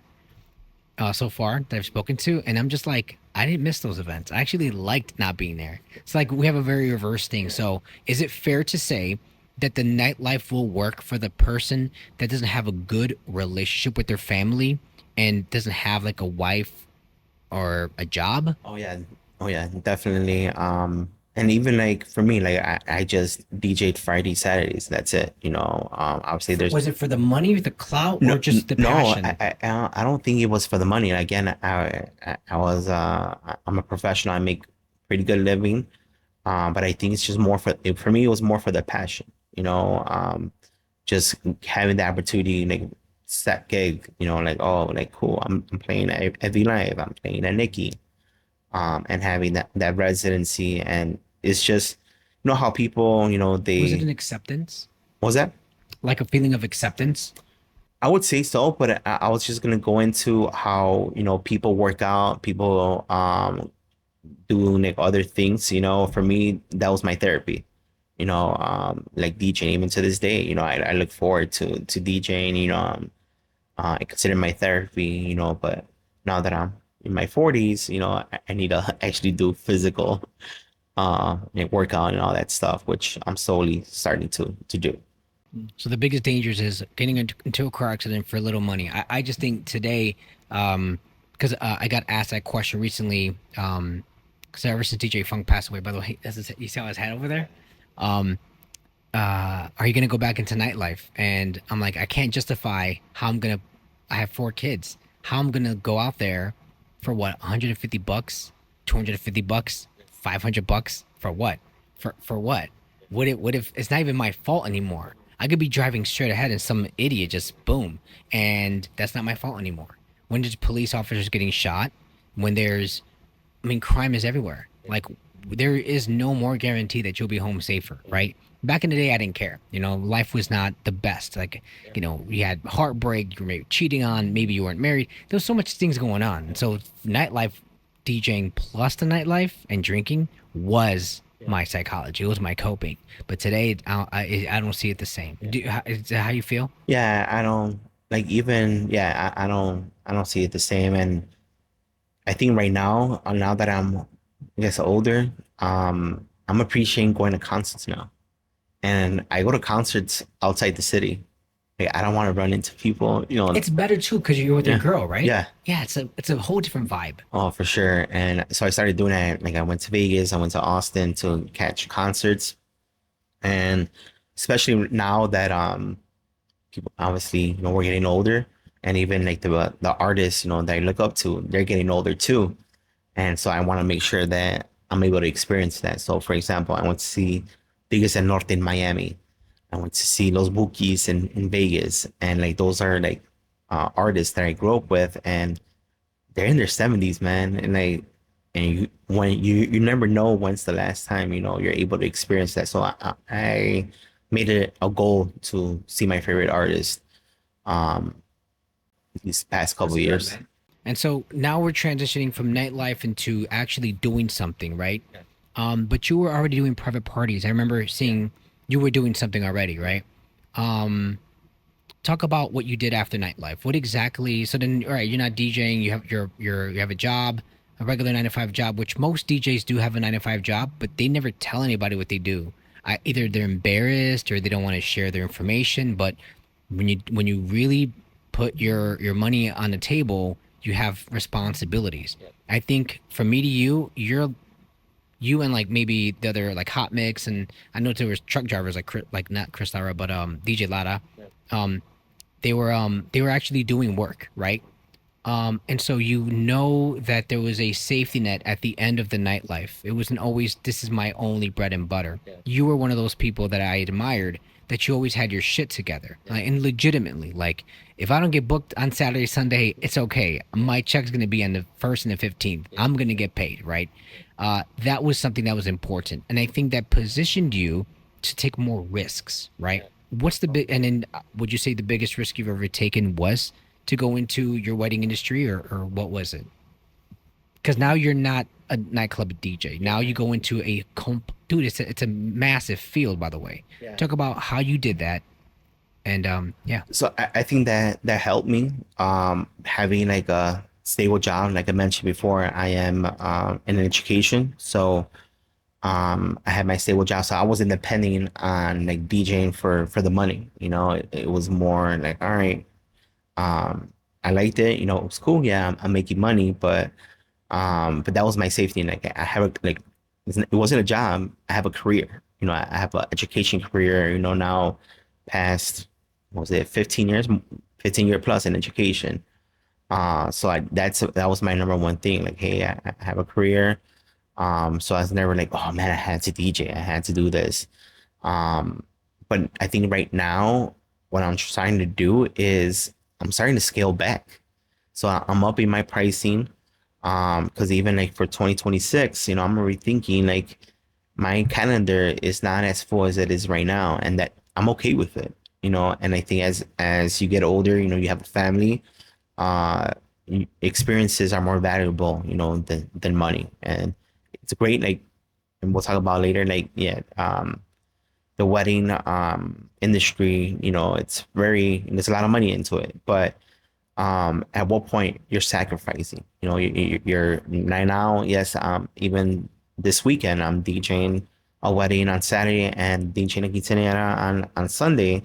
so far that I've spoken to, and I'm just like, I didn't miss those events. I actually liked not being there. It's like we have a very reverse thing. So is it fair to say that the nightlife will work for the person that doesn't have a good relationship with their family and doesn't have like a wife or a job? Oh yeah, definitely. And even like for me, like I just DJ'd Friday, Saturdays. That's it. Obviously there's Was it for the money, the clout, or no, just the no. passion? I don't think it was for the money. Again, I'm a professional. I make pretty good living. But I think it's just more for me. It was more for the passion. Just having the opportunity, like set gig. Like oh, like cool. I'm playing at Heavy Live. I'm playing at Nikki. And having that residency, and it's just how people Was it they an acceptance? what was that. Like a feeling of acceptance? I would say so, but I was just gonna go into how people work out, people do like other things. For me, that was my therapy. Like DJing, even to this day, I look forward to DJing. I consider my therapy. But now that I'm in my 40s, I need to actually do physical like workout and all that stuff, which I'm slowly starting to do. So the biggest dangers is getting into a car accident for little money. I just think today, because I got asked that question recently, because ever since DJ Funk passed away, by the way, you see how his hat over there? Um, are you gonna go back into nightlife? And I'm like, I can't justify how I have 4 kids. How I'm gonna go out there for what, $150, $250, $500 for what? For what? What if it's not even my fault anymore? I could be driving straight ahead and some idiot just boom, and that's not my fault anymore. When there's police officers getting shot, when there's, I mean, crime is everywhere. Like there is no more guarantee that you'll be home safer, right? Back in the day, I didn't care. Life was not the best. Like, you had heartbreak, you were maybe cheating on, maybe you weren't married. There was so much things going on. And so nightlife, DJing plus the nightlife and drinking was my psychology. It was my coping. But today, I don't see it the same. Is that how you feel? Yeah, I don't like even yeah, I don't see it the same. And I think right now, now that I'm I guess older, I'm appreciating going to concerts now. And I go to concerts outside the city. Like I don't want to run into people, It's better too because you're with your Yeah. girl, right? Yeah. Yeah, it's a whole different vibe. Oh, for sure. And so I started doing that. Like I went to Vegas, I went to Austin to catch concerts. And especially now that people obviously, we're getting older, and even like the artists, that I look up to, they're getting older too. And so I want to make sure that I'm able to experience that. So for example, I went to see Tigres del Norte in Miami. I went to see Los Bukis in Vegas. And like those are like artists that I grew up with, and they're in their 70s, man. And you never know when's the last time, you're able to experience that. So I made it a goal to see my favorite artist um these past couple years. And so now we're transitioning from nightlife into actually doing something, right? But you were already doing private parties. I remember seeing you were doing something already, right? Talk about what you did after nightlife. What exactly? So then, all right, you're not DJing. You have a job, a regular 9 to 5 job, which most DJs do have a 9 to 5 job, but they never tell anybody what they do. Either they're embarrassed or they don't want to share their information. But when you really put your money on the table, you have responsibilities. I think from me to you, you and like maybe the other like Hot Mix, and I know there was truck drivers like not Chris Lara, but DJ Lara. They were actually doing work, right? And so that there was a safety net at the end of the nightlife. It wasn't always, this is my only bread and butter. You were one of those people that I admired, that you always had your shit together. And legitimately, like, if I don't get booked on Saturday, Sunday, it's okay. My check's going to be on the 1st and the 15th. I'm going to get paid, right? That was something that was important. And I think that positioned you to take more risks, right? what's the big, and then would you say the biggest risk you've ever taken was to go into your wedding industry, or what was it? Because now you're not a nightclub DJ. Now you go into dude, it's a massive field, by the way. Yeah. Talk about how you did that. And yeah. So I think that helped me, having like a stable job. Like I mentioned before, I am in education, so I had my stable job, so I wasn't depending on like DJing for the money. It was more like, all right, I liked it. It was cool. Yeah, I'm making money, but that was my safety. Like I have it wasn't a job. I have a career. I have an education career. Now past, what was it, 15 years, 15-year plus in education. So that was my number one thing. Like, hey, I have a career. So I was never like, oh man, I had to DJ. I had to do this. But I think right now, what I'm trying to do is I'm starting to scale back. So I'm upping my pricing. Because even like for 2026, I'm rethinking, like, my calendar is not as full as it is right now, and that I'm okay with it. And I think as you get older, you have a family, experiences are more valuable, than money. And it's great, like, and we'll talk about later, like, yeah, the wedding industry, there's a lot of money into it, but at what point you're sacrificing. You're right now, yes, even this weekend I'm DJing a wedding on Saturday and DJing a quinceañera on Sunday,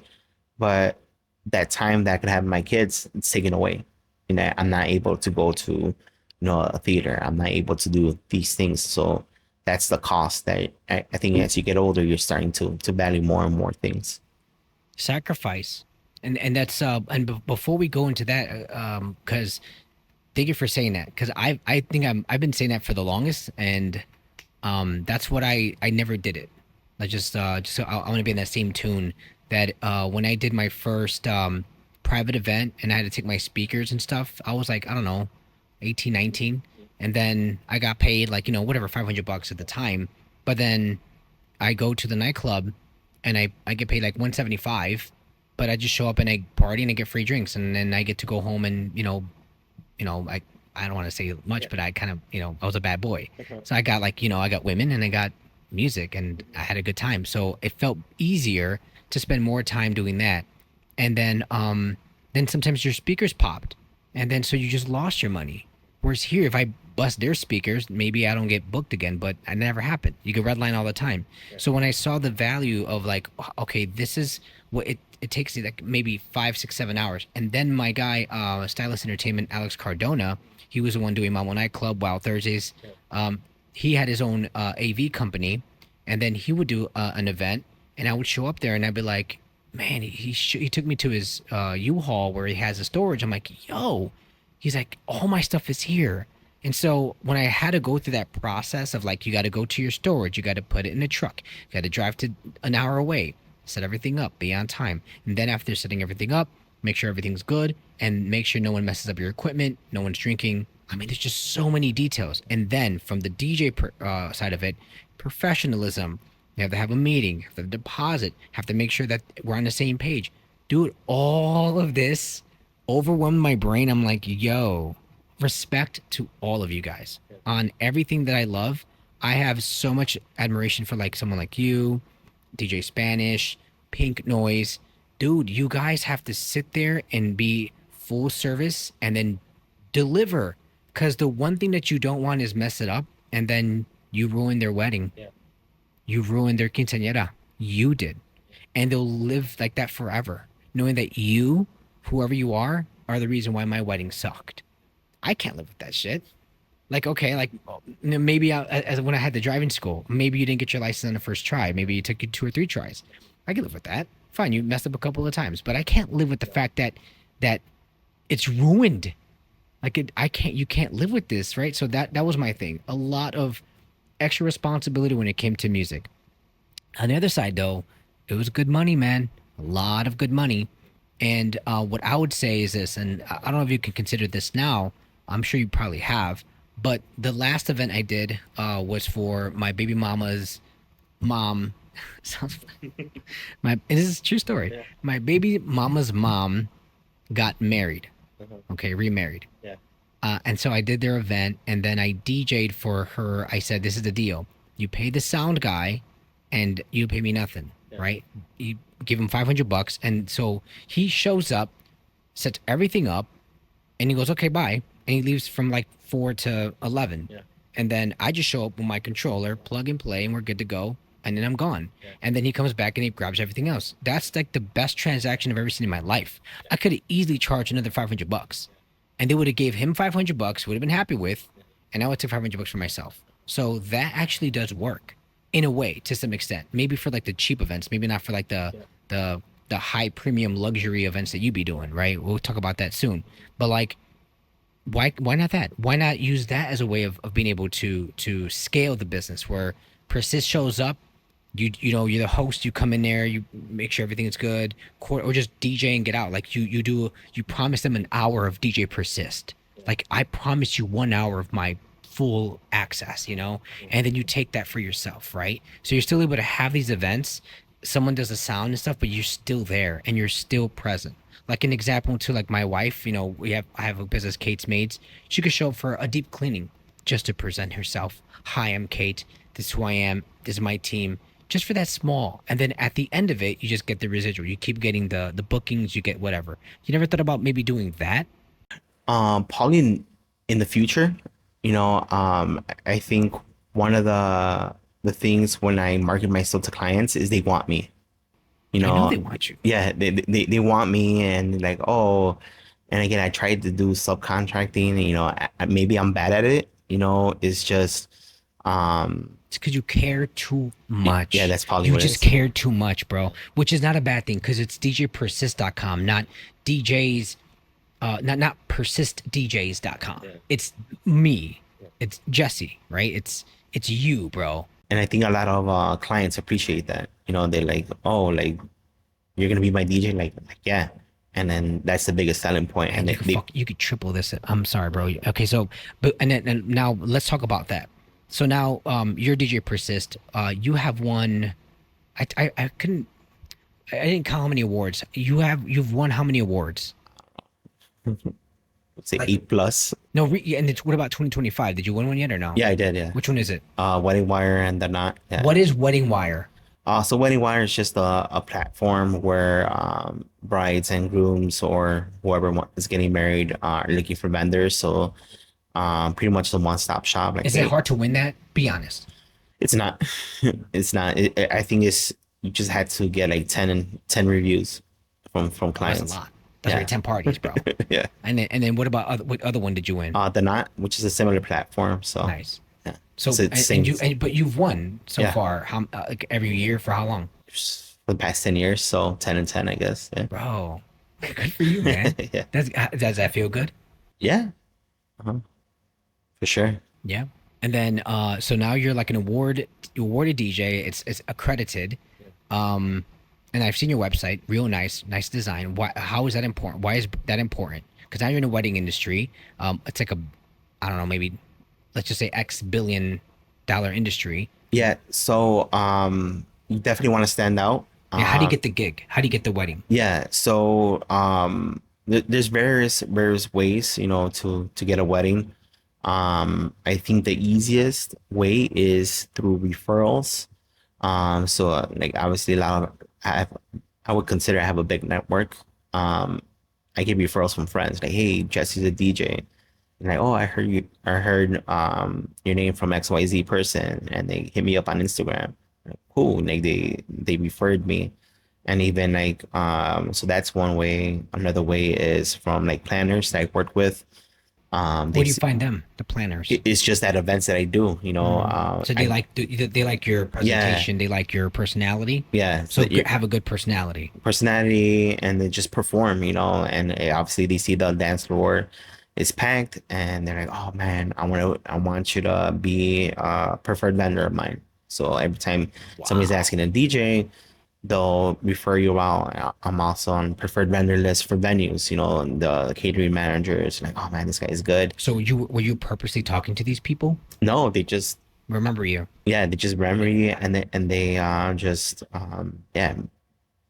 but that time that I could have my kids, it's taken away. I'm not able to go to a theater. I'm not able to do these things. So that's the cost that I think as you get older, you're starting to value more and more things. Sacrifice. And that's before we go into that, because thank you for saying that, because I think I've been saying that for the longest, and that's what I never did it. I just so I want to be in that same tune that when I did my first private event and I had to take my speakers and stuff, I was like, I don't know, 18, 19, and then I got paid like whatever, $500 at the time, but then I go to the nightclub and I get paid like $175. But I just show up and I party and I get free drinks, and then I get to go home and I don't want to say much, but I kind of I was a bad boy, so I got like I got women and I got music and I had a good time. So it felt easier to spend more time doing that, and then sometimes your speakers popped, and then so you just lost your money. Whereas here, if I bust their speakers, maybe I don't get booked again, but it never happened. You can redline all the time. Yeah. So when I saw the value of like, okay, this is what it takes me like maybe 5, 6, 7 hours. And then my guy, Stylist Entertainment, Alex Cardona, he was the one doing Mama Nightclub, Wild Thursdays. He had his own AV company, and then he would do an event, and I would show up there and I'd be like, man, he took me to his U-Haul where he has a storage. I'm like, yo, he's like, all my stuff is here. And so when I had to go through that process of like, you got to go to your storage, you got to put it in a truck, you got to drive to an hour away, set everything up, be on time. And then after setting everything up, make sure everything's good and make sure no one messes up your equipment, no one's drinking. I mean, there's just so many details. And then from the DJ side of it, professionalism. You have to have a meeting, have to deposit, have to make sure that we're on the same page. Dude, all of this overwhelmed my brain. I'm like, yo, respect to all of you guys on everything that I love. I have so much admiration for like someone like you, DJ Spanish, Pink Noise. Dude, you guys have to sit there and be full service and then deliver. Because the one thing that you don't want is mess it up and then you ruin their wedding. Yeah. You ruined their quinceañera. You did. And they'll live like that forever, knowing that you, whoever you are the reason why my wedding sucked. I can't live with that shit. Like, okay, like maybe as when I had the driving school, maybe you didn't get your license on the first try. Maybe it took you 2 or 3 tries. I can live with that. Fine, you messed up a couple of times, but I can't live with the fact that it's ruined. Like you can't live with this, right? So that was my thing. A lot of extra responsibility when it came to music. On the other side, though, it was good money, man. A lot of good money. And what I would say is this, and I don't know if you can consider this now. I'm sure you probably have. But the last event I did was for my baby mama's mom Sounds this is a true story. Yeah. My baby mama's mom got married. Okay, remarried. Yeah. And so I did their event, and then I DJ'd for her. I said, "This is the deal. You pay the sound guy, and you pay me nothing, right? You give him $500, and so he shows up, sets everything up, and he goes, okay, bye, and he leaves from like 4 to 11, and then I just show up with my controller, plug and play, and we're good to go, and then I'm gone, and then he comes back and he grabs everything else. That's like the best transaction I've ever seen in my life. I could have easily charged another $500, and they would have gave him $500, would have been happy with, and I would take $500 for myself. So that actually does work in a way, to some extent. Maybe for like the cheap events, maybe not for like the high premium luxury events that you be doing, right? We'll talk about that soon. But like, why not that? Why not use that as a way of being able to scale the business, where Persist shows up, you know, you're the host, you come in there, you make sure everything is good, or just DJ and get out. Like you promise them an hour of DJ Persist. Like, I promise you 1 hour of my full access, you know, and then you take that for yourself, right? So you're still able to have these events. Someone does the sound and stuff, but you're still there and you're still present. Like an example to like my wife, you know, I have a business, Kate's Maids. She could show up for a deep cleaning just to present herself. Hi, I'm Kate. This is who I am. This is my team. Just for that small. And then at the end of it, you just get the residual. You keep getting the bookings, you get whatever. You never thought about maybe doing that? Probably in the future, you know, I think one of the things when I market myself to clients is they want me, you know. I know they want you. Yeah, they want me, and like, oh, and again, I tried to do subcontracting, you know, maybe I'm bad at it, you know. It's just It's because you care too much. Yeah, that's probably you what it just is. care too much, bro. Which is not a bad thing, because it's DJPersist.com, not DJs, not PersistDJs.com. It's me. It's Jesse, right? It's you, bro. And I think a lot of clients appreciate that. You know, they're like, oh, like, you're gonna be my DJ, like yeah. And then that's the biggest selling point. And You could triple this. I'm sorry, bro. Okay, so and now let's talk about that. So now, you're DJ Persist. You have won. I didn't count how many awards. You've won how many awards? let's say 8+. No, and what about 2025? Did you win one yet or no? Yeah, I did. Yeah. Which one is it? Wedding Wire and the Knot. Yeah. What is Wedding Wire? So Wedding Wire is just a platform where brides and grooms or whoever is getting married are looking for vendors. So pretty much the one-stop shop. Like, Is it hard to win that? Be honest. It's not. It's not. I think you just had to get like 10 reviews from clients. That's a lot. That's like 10 parties, bro. Yeah. And then what about what other one did you win? The Knot, which is a similar platform. So Nice. yeah. So but you've won so far. How like every year for how long? For the past 10 years, so 10 and 10, I guess. Yeah. Bro, good for you, man. Yeah. Does that feel good? Yeah. For sure. Yeah. And then so now you're like an awarded DJ. It's accredited. And I've seen your website, real nice design. How is that important? Why is that important? Because now you're in the wedding industry. It's like I don't know, maybe let's just say X billion dollar industry. Yeah. So you definitely want to stand out. Yeah, how do you get the gig? How do you get the wedding? Yeah. So there's various ways, you know, to get a wedding. I think the easiest way is through referrals. So like obviously I would consider I have a big network. I get referrals from friends like, hey, Jesse's a DJ. And like, oh, I heard your name from XYZ person, and they hit me up on Instagram. Like, cool. Like they referred me. And even like so that's one way. Another way is from like planners that I work with. Where do you find them, the planners? It's just at events that I do, you know. So they like your presentation. They like your personality. Yeah. So have a good personality. And they just perform, you know. And obviously they see the dance floor is packed, and they're like, oh man, I want you to be a preferred vendor of mine. So every time somebody's asking a DJ, they'll refer you out. I'm also on preferred vendor list for venues, you know, and the catering managers like, oh man, this guy is good. So were you purposely talking to these people? No, they just remember you. Yeah, they just remember you, and they just yeah,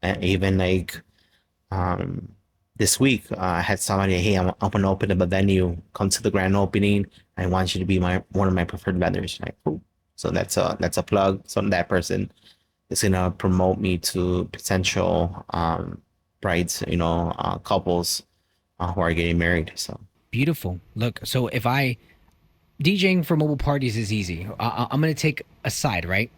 and even like um this week I had somebody, hey, I'm gonna open up a venue, come to the grand opening. I want you to be my one of my preferred vendors. Like, cool. So that's a plug. So that person is gonna promote me to potential brides, couples who are getting married. So Beautiful. Look, so if I DJing for mobile parties is easy. I'm gonna take a side, right?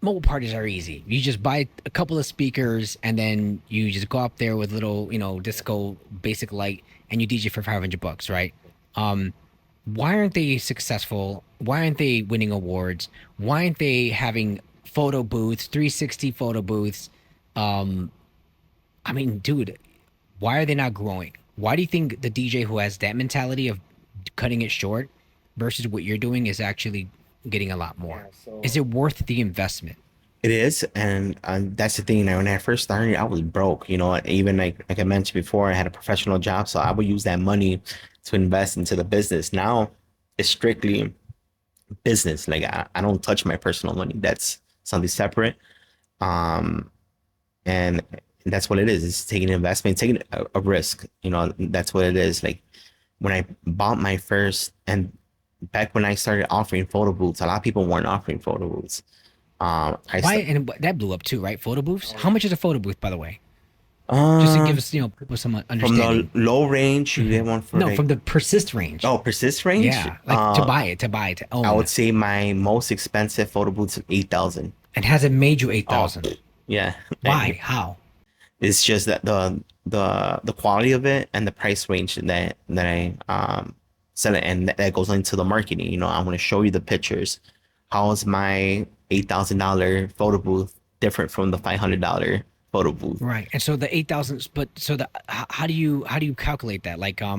Mobile parties are easy. You just buy a couple of speakers and then you just go up there with little, disco basic light and you DJ for $500, right? Um, why aren't they successful? Why aren't they winning awards? Why aren't they having photo booths, 360 photo booths? Um, I mean, dude, why are they not growing? Why do you think the DJ who has that mentality of cutting it short versus what you're doing is actually getting a lot more? Is it worth the investment? it is, and that's the thing. Now, when I first started, I was broke. Even like I mentioned before, I had a professional job, so I would use that money to invest into the business. Now, it's strictly business. Like I don't touch my personal money. That's something separate. Um, and that's what it is. It's taking an investment, taking a risk. That's what it is. Like when I bought my first, and back when I started offering photo booths, a lot of people weren't offering photo booths. I Why? st And that blew up too, right? Photo booths. How much is a photo booth, by the way? Just to give um us, people some from the understanding. low range, you get one for No, like, from the persist range. oh, persist range. Yeah, like to I own. would say my most expensive photo booths is 8,000. And has it made you Oh, 8,000? yeah. Why? How? It's just that the quality of it and the price range that I sell it, and that goes into the marketing. I'm going to show you the pictures. How is my $8,000 photo booth different from the $500 photo booth? Right. And so the 8,000, but so how do you calculate that? Like how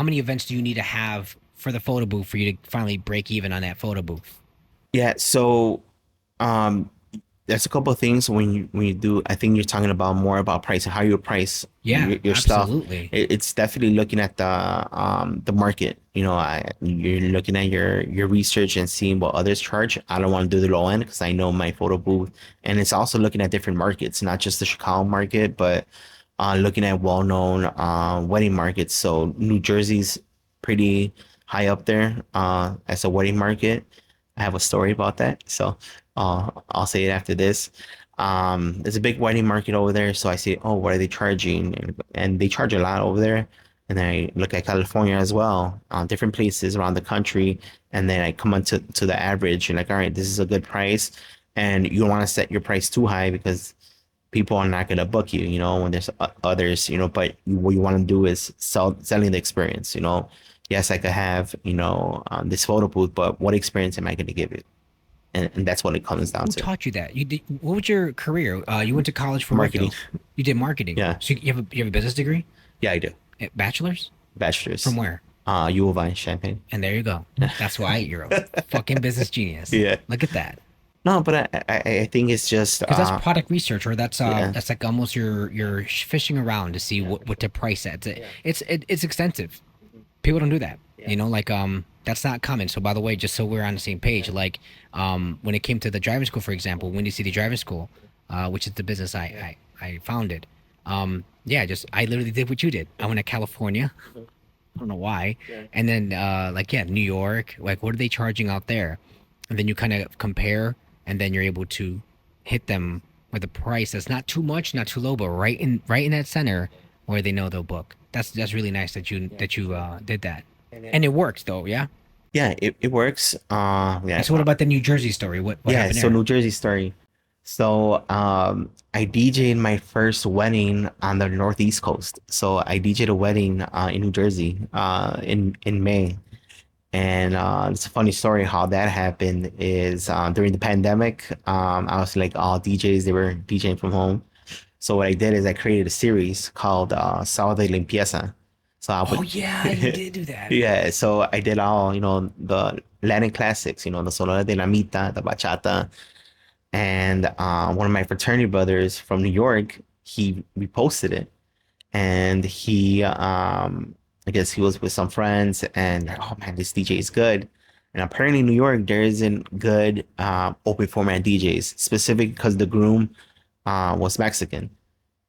many events do you need to have for the photo booth for you to finally break even on that photo booth? Yeah, so um there's a couple of things when you do. I think you're talking about more about pricing, how you price Yeah, your stuff. absolutely. It's definitely looking at the market. You're looking at your research and seeing what others charge. I don't want to do the low end because I know my photo booth, and it's also looking at different markets, not just the Chicago market, but looking at well-known wedding markets. So New Jersey's pretty high up there as a wedding market. I have a story about that, so I'll say it after this. There's a big wedding market over there, so I say, oh, what are they charging? And they charge a lot over there. And then I look at California as well, different places around the country, and then I come on to the average. And like, all right, this is a good price, and you don't want to set your price too high because people are not gonna book you, when there's others, but what you want to do is selling the experience. Yes, I could have, this photo booth, but what experience am I going to give it? And that's what it comes down Who to. taught you that? You did, what was your career? You went to college for what, Marketing. though? You did marketing. Yeah. So you have a business degree? Yeah, I do. Bachelor's? Bachelor's. From where? U of I, Champaign. And there you go. That's why you're a fucking business genius. Yeah. Look at that. No, but I think it's just Because that's product research, or that's yeah. that's like almost you're fishing around to see what to price at. It's extensive. People don't do that. That's not common. So by the way, just so we're on the same page, like when it came to the driving school, for example, Windy City Driving School, which is the business I founded. Just I literally did what you did. I went to California. I don't know why. And then New York, like what are they charging out there? And then you kind of compare, and then you're able to hit them with a price that's not too much, not too low, but right in that center where they know they'll book. That's really nice that you did that. And it worked though, yeah? Yeah, it works. Yeah. And so what about the New Jersey story? What Yeah, happened so there? New Jersey story. So I DJ'd my first wedding on the Northeast coast. So I DJ'd a wedding in New Jersey in May. And it's a funny story how that happened is during the pandemic, I was like all DJs, they were DJing from home. So what I did is I created a series called Sábado de Limpieza. So I would, Oh yeah, you did do that. yeah, so I did all, the Latin classics, the Sonora de la Mita, the bachata. And one of my fraternity brothers from New York, he reposted it. And I guess he was with some friends and, oh man, this DJ is good. And apparently in New York, there isn't good open format DJs, specific because the groom was Mexican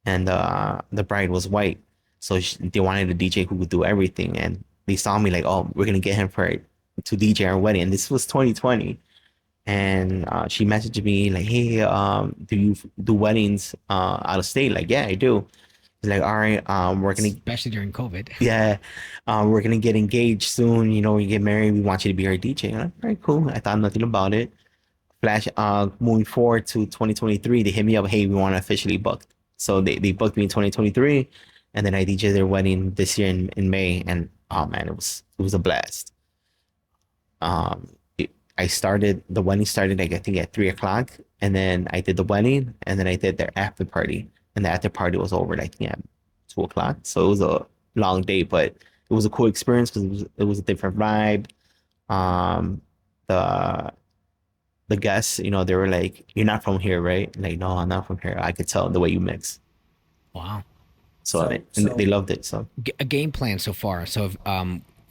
and the bride was white. So they wanted a DJ who could do everything. And they saw me like, oh, we're gonna get him to DJ our wedding. And this was 2020. And she messaged me like, hey, do you do weddings out of state? Like, yeah, I do. She's like, all right, we're gonna, Especially during COVID. yeah, we're gonna get engaged soon. You know, we get married. We want you to be our DJ. I'm like, all right, cool. I thought nothing about it. Flash, moving forward to 2023, they hit me up, hey, we want to officially book. So they booked me in 2023, and then I DJ their wedding this year in May, and oh man, it was a blast. Um, the wedding started like I think at 3 o'clock, and then I did the wedding, and then I did their after party, and the after party was over like at 2 o'clock. So it was a long day, but it was a cool experience because it was a different vibe. Um, the the guests, you know, they were like, "You're not from here, right?" Like, no, I'm not from here. I could tell the way you mix. Wow. So, and they loved it. So A game plan so far. So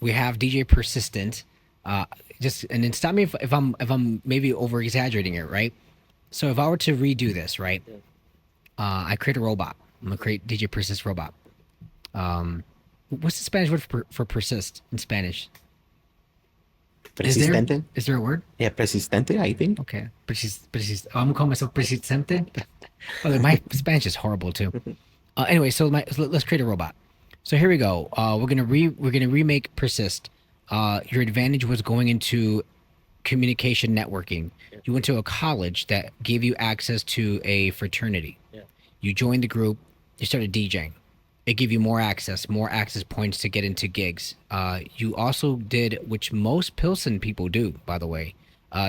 we have DJ Persistent. Just and then stop me if I'm maybe over exaggerating it, right? So if I were to redo this, right? I create a robot. I'm gonna create DJ Persist robot. What's the Spanish word for persist in Spanish? persistente. Is there a word? Yeah, persistente, I think. Okay. I'm gonna call myself persistente. Oh, my Spanish is horrible too. Anyway, so let's create a robot. So here we go. We're gonna remake Persist. Your advantage was going into communication networking. You went to a college that gave you access to a fraternity. You joined the group. You started DJing. It gave you more access points to get into gigs. You also did, which most Pilsen people do, by the way.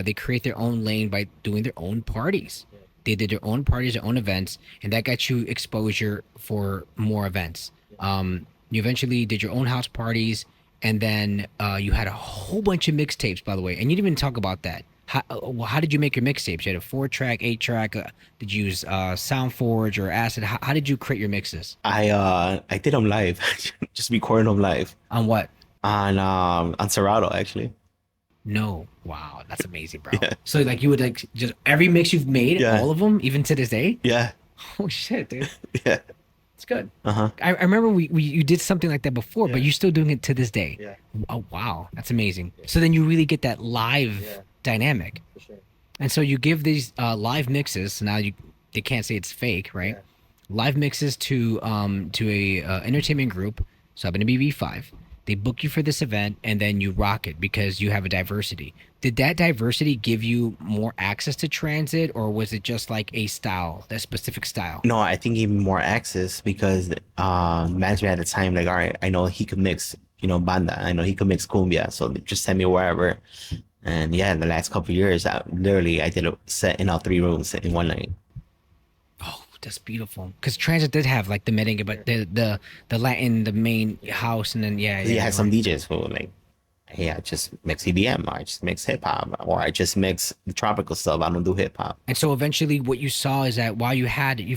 They create their own lane by doing their own parties. They did their own parties, their own events, and that got you exposure for more events. You eventually did your own house parties, and then you had a whole bunch of mixtapes, by the way. And you didn't even talk about that. How did you make your mixtapes? You had a 4-track, 8-track. Did you use SoundForge or Acid? How did you create your mixes? I did them live, just recording them live On what? on Serato actually. No. Wow, that's amazing, bro. Yeah. So like you would like just every mix you've made, Yeah. all of them, even to this day? Yeah, Oh shit, dude. yeah, It's good. uh-huh. I remember you did something like that before, but Yeah. you're still doing it to this day. Yeah. Oh wow, that's amazing. So then you really get that live dynamic. For sure. And so you give these live mixes. So now they can't say it's fake, right? Live mixes to a entertainment group. So I'm gonna be B5. They book you for this event, and then you rock it because you have a diversity. Did that diversity give you more access to transit, or was it just like a style, that specific style? No, I think even more access because management at the time, like, all right, I know he could mix, you know, banda. I know he could mix cumbia, so just send me wherever. And yeah, in the last couple of years, I did a set in all 3 rooms in one night. Oh, that's beautiful. Because transit did have like the merengue, but the Latin, the main house, and then You had some DJs who like, hey, I just mix EDM, or I just mix hip hop, or I just mix the tropical stuff. I don't do hip hop. And so eventually what you saw is that while you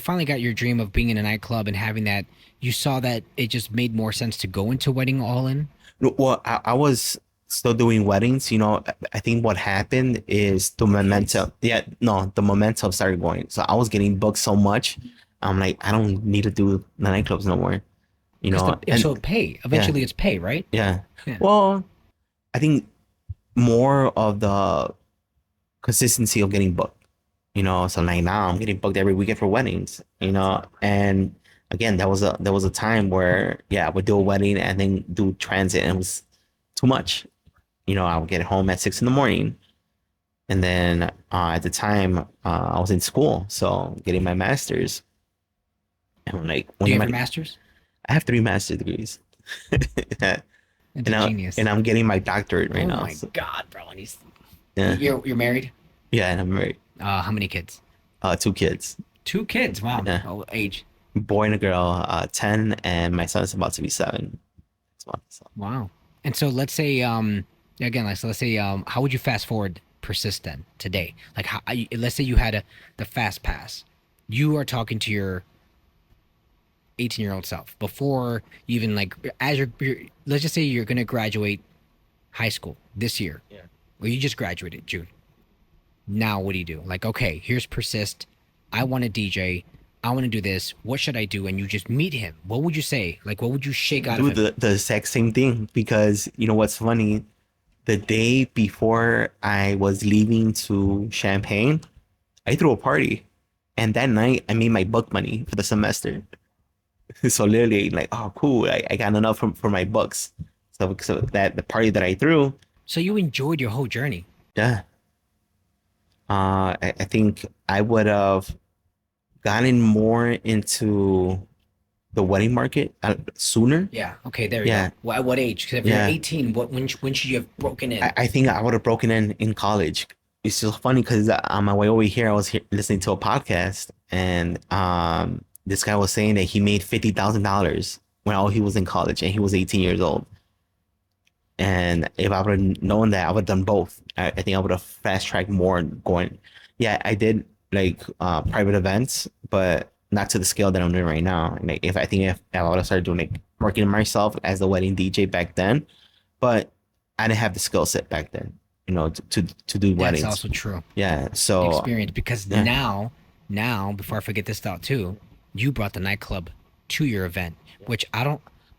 finally got your dream of being in a nightclub and having that, you saw that it just made more sense to go into wedding all in. Well, I was still doing weddings. You know, I think what happened is the momentum. Yeah, no, the momentum started going. So I was getting booked so much. I'm like, I don't need to do the nightclubs no more. You know, So pay. Eventually it's pay, right? yeah. Yeah. Well, I think more of the consistency of getting booked. You know, so like now I'm getting booked every weekend for weddings. You know, and again, there was a time where I would do a wedding and then do transit, and it was too much. You know, I would get home at 6 a.m, and then at the time I was in school, so getting my master's. And I'm like, Do you have your master's? I have 3 master's degrees. That's genius. And I'm getting my doctorate right now. Oh my so, God, bro. And yeah, you're married? yeah, and I'm married. How many kids? 2 kids, 2 kids. Wow. Yeah. Oh, age. boy and a girl, 10, and my son's about to be 7. So. Wow. And so let's say again, let's say how would you fast forward Persist then today? Like let's say you had the fast pass. You are talking to your 18-year-old self before you even like as you're let's just say you're going to graduate high school this year. Yeah. Well, you just graduated June. Now what do you do? Like, okay, here's Persist. I want to DJ. I want to do this. What should I do? And you just meet him. What would you say? Like, what would you shake out of Do him? the exact same thing, because you know what's funny? The day before I was leaving to Champagne, I threw a party, and that night I made my book money for the semester. So literally, like, oh, cool, I got enough for my books. So that the party that I threw, So you enjoyed your whole journey. yeah. I think I would have gotten more into the wedding market sooner. Yeah. Okay. There you Yeah. go. Well, at what age? Because if you're Yeah. 18, when should you have broken in? I think I would have broken in college. It's just funny because on my way over here, I was listening to a podcast, and this guy was saying that he made $50,000 when all he was in college, and he was 18 years old. And if I would have known that, I would have done both. I think I would have fast tracked more going. Yeah, I did like private events, but not to the scale that I'm doing right now. Like if I would have started doing like marketing myself as the wedding DJ back then, but I didn't have the skill set back then, you know, to do That's weddings. also true. Yeah. So Experience, because yeah. now, before I forget this thought too, you brought the nightclub to your event, which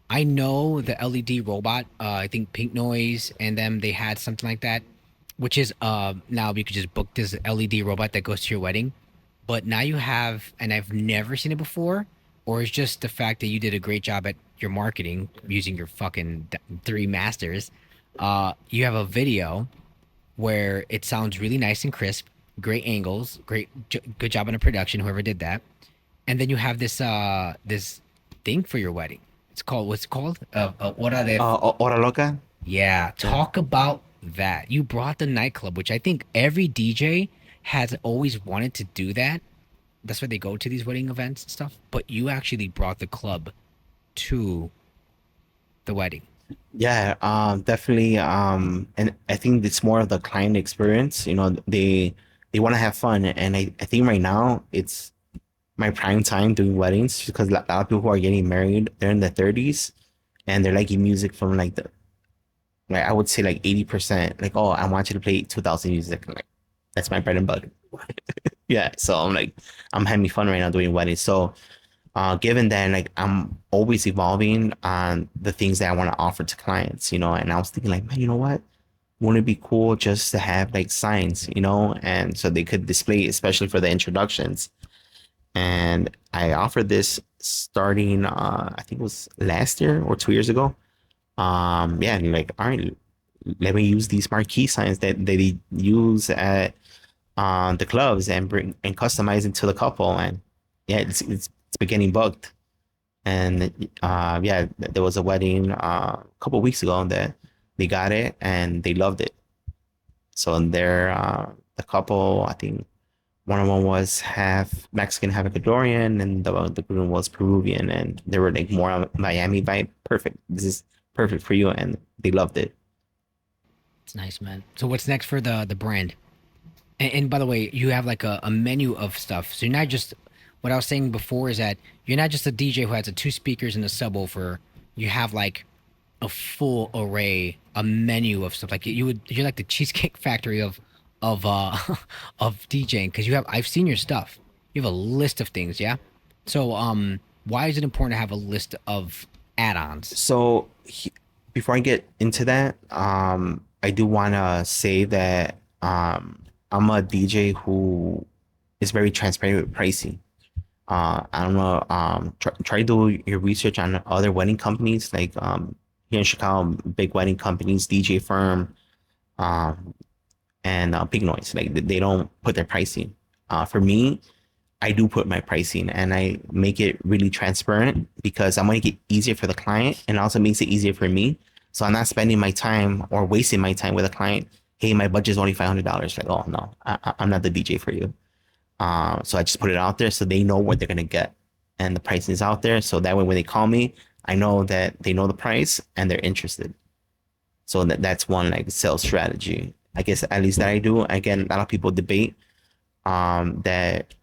I know the LED robot. I think Pink Noise and them, they had something like that, which is now you could just book this LED robot that goes to your wedding. But now you have, and I've never seen it before, or it's just the fact that you did a great job at your marketing using your fucking three masters. You have a video where it sounds really nice and crisp, great angles, good job on the production, whoever did that. And then you have this thing for your wedding. It's called, what's it called? What are they? Hora Loca. Yeah, talk about that. You brought the nightclub, which I think every DJ has always wanted to do that. That's why they go to these wedding events and stuff. But you actually brought the club to the wedding. Yeah, definitely. And I think it's more of the client experience. You know, they want to have fun, and I think right now it's my prime time doing weddings, because a lot of people who are getting married, they're in their 30s, and they're liking music from like I would say like 80%. Like, oh, I want you to play 2000 music. Like, that's my bread and butter. Yeah, so I'm having fun right now doing weddings. So given that, like, I'm always evolving on the things that I want to offer to clients, you know, and I was thinking like, man, you know what? Wouldn't it be cool just to have like signs, you know, and so they could display, especially for the introductions. And I offered this starting, I think it was last year or 2 years ago. Yeah, and like, all right, let me use these marquee signs that they use at the clubs and bring and customize it to the couple. And yeah, it's beginning booked. And yeah, there was a wedding a couple of weeks ago that they got it and they loved it. So they're the couple, I think one of them was half Mexican, half Ecuadorian, and the groom was Peruvian, and they were like more on Miami vibe. Perfect. This is perfect for you, and they loved it. It's nice, man. So what's next for the brand? And by the way, you have like a menu of stuff. So you're not just, what I was saying before is that you're not just a DJ who has two speakers and a subwoofer. You have like a full array, a menu of stuff. Like you're like the Cheesecake Factory of of DJing, because I've seen your stuff. You have a list of things, yeah. So why is it important to have a list of add-ons? So before I get into that, I do want to say that I'm a DJ who is very transparent with pricing. I don't know. Try to do your research on other wedding companies, like here in Chicago, big wedding companies, DJ Firm, and Big Noise. Like, they don't put their pricing. For me, I do put my pricing, and I make it really transparent, because I want to make it easier for the client, and also makes it easier for me. So I'm not spending my time or wasting my time with a client. Hey, my budget is only $500. Like, oh no, I'm not the DJ for you. So I just put it out there so they know what they're gonna get, and the pricing is out there. So that way, when they call me, I know that they know the price and they're interested. So that's one like sales strategy, I guess, at least that I do. Again, a lot of people debate that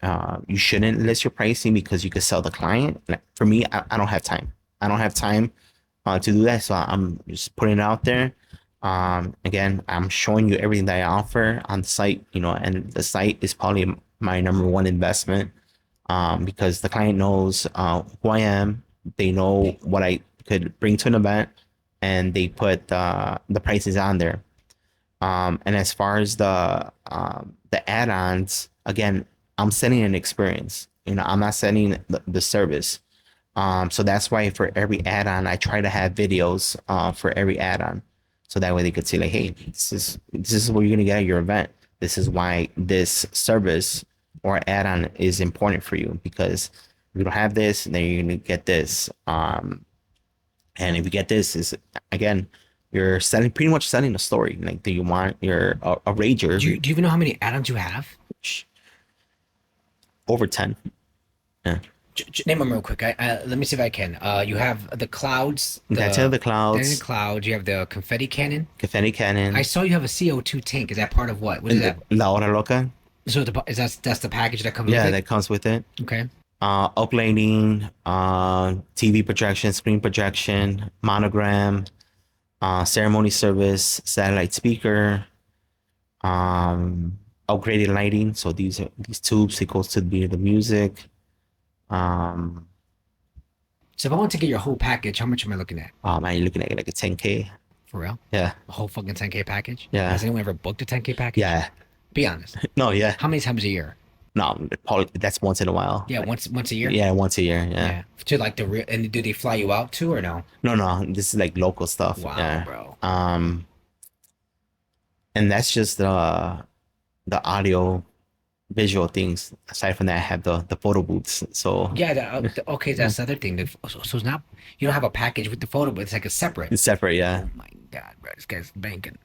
you shouldn't list your pricing because you could sell the client. For me, I don't have time. I don't have time to do that. So I'm just putting it out there. Again, I'm showing you everything that I offer on the site, and the site is probably my number one investment, because the client knows who I am. They know what I could bring to an event, and they put the prices on there. And as far as the add-ons, again, I'm selling an experience. I'm not selling the service. So that's why for every add-on, I try to have videos for every add-on, so that way they could see like, hey, this is what you're gonna get at your event. This is why this service or add-on is important for you, because if you don't have this, then you're gonna get this. And if you get this, is again, you're pretty much selling a story. Like, do you want a rager? Do you even know how many add-ons you have? Over 10. Yeah. Name them real quick. Let me see if I can. You have the clouds. That's the clouds. The clouds. You have the confetti cannon. Confetti cannon. I saw you have a CO2 tank. Is that part of what? What is that? La Hora Loca. So that's the package that comes. Yeah, with it? that comes with it. Okay. Uplighting, TV projection, screen projection, monogram, ceremony service, satellite speaker, upgraded lighting. So these tubes, it goes to the music. So if I want to get your whole package, how much am I looking at? Man, you're looking at like a 10K. For real? Yeah. A whole fucking 10K package? Yeah. Has anyone ever booked a 10K package? Yeah. Be honest. No, yeah. How many times a year? No, probably that's once in a while. Yeah, once a year. Yeah, once a year. Yeah. To like the real, and do they fly you out too or no? No. This is like local stuff. Wow, yeah. bro. And that's just the audio visual things. Aside from that, I have the photo booths. So yeah, okay, that's the other thing. So it's not, you don't have a package with the photo, but it's like a separate. it's separate. Yeah. Oh my god, bro, this guy's banking.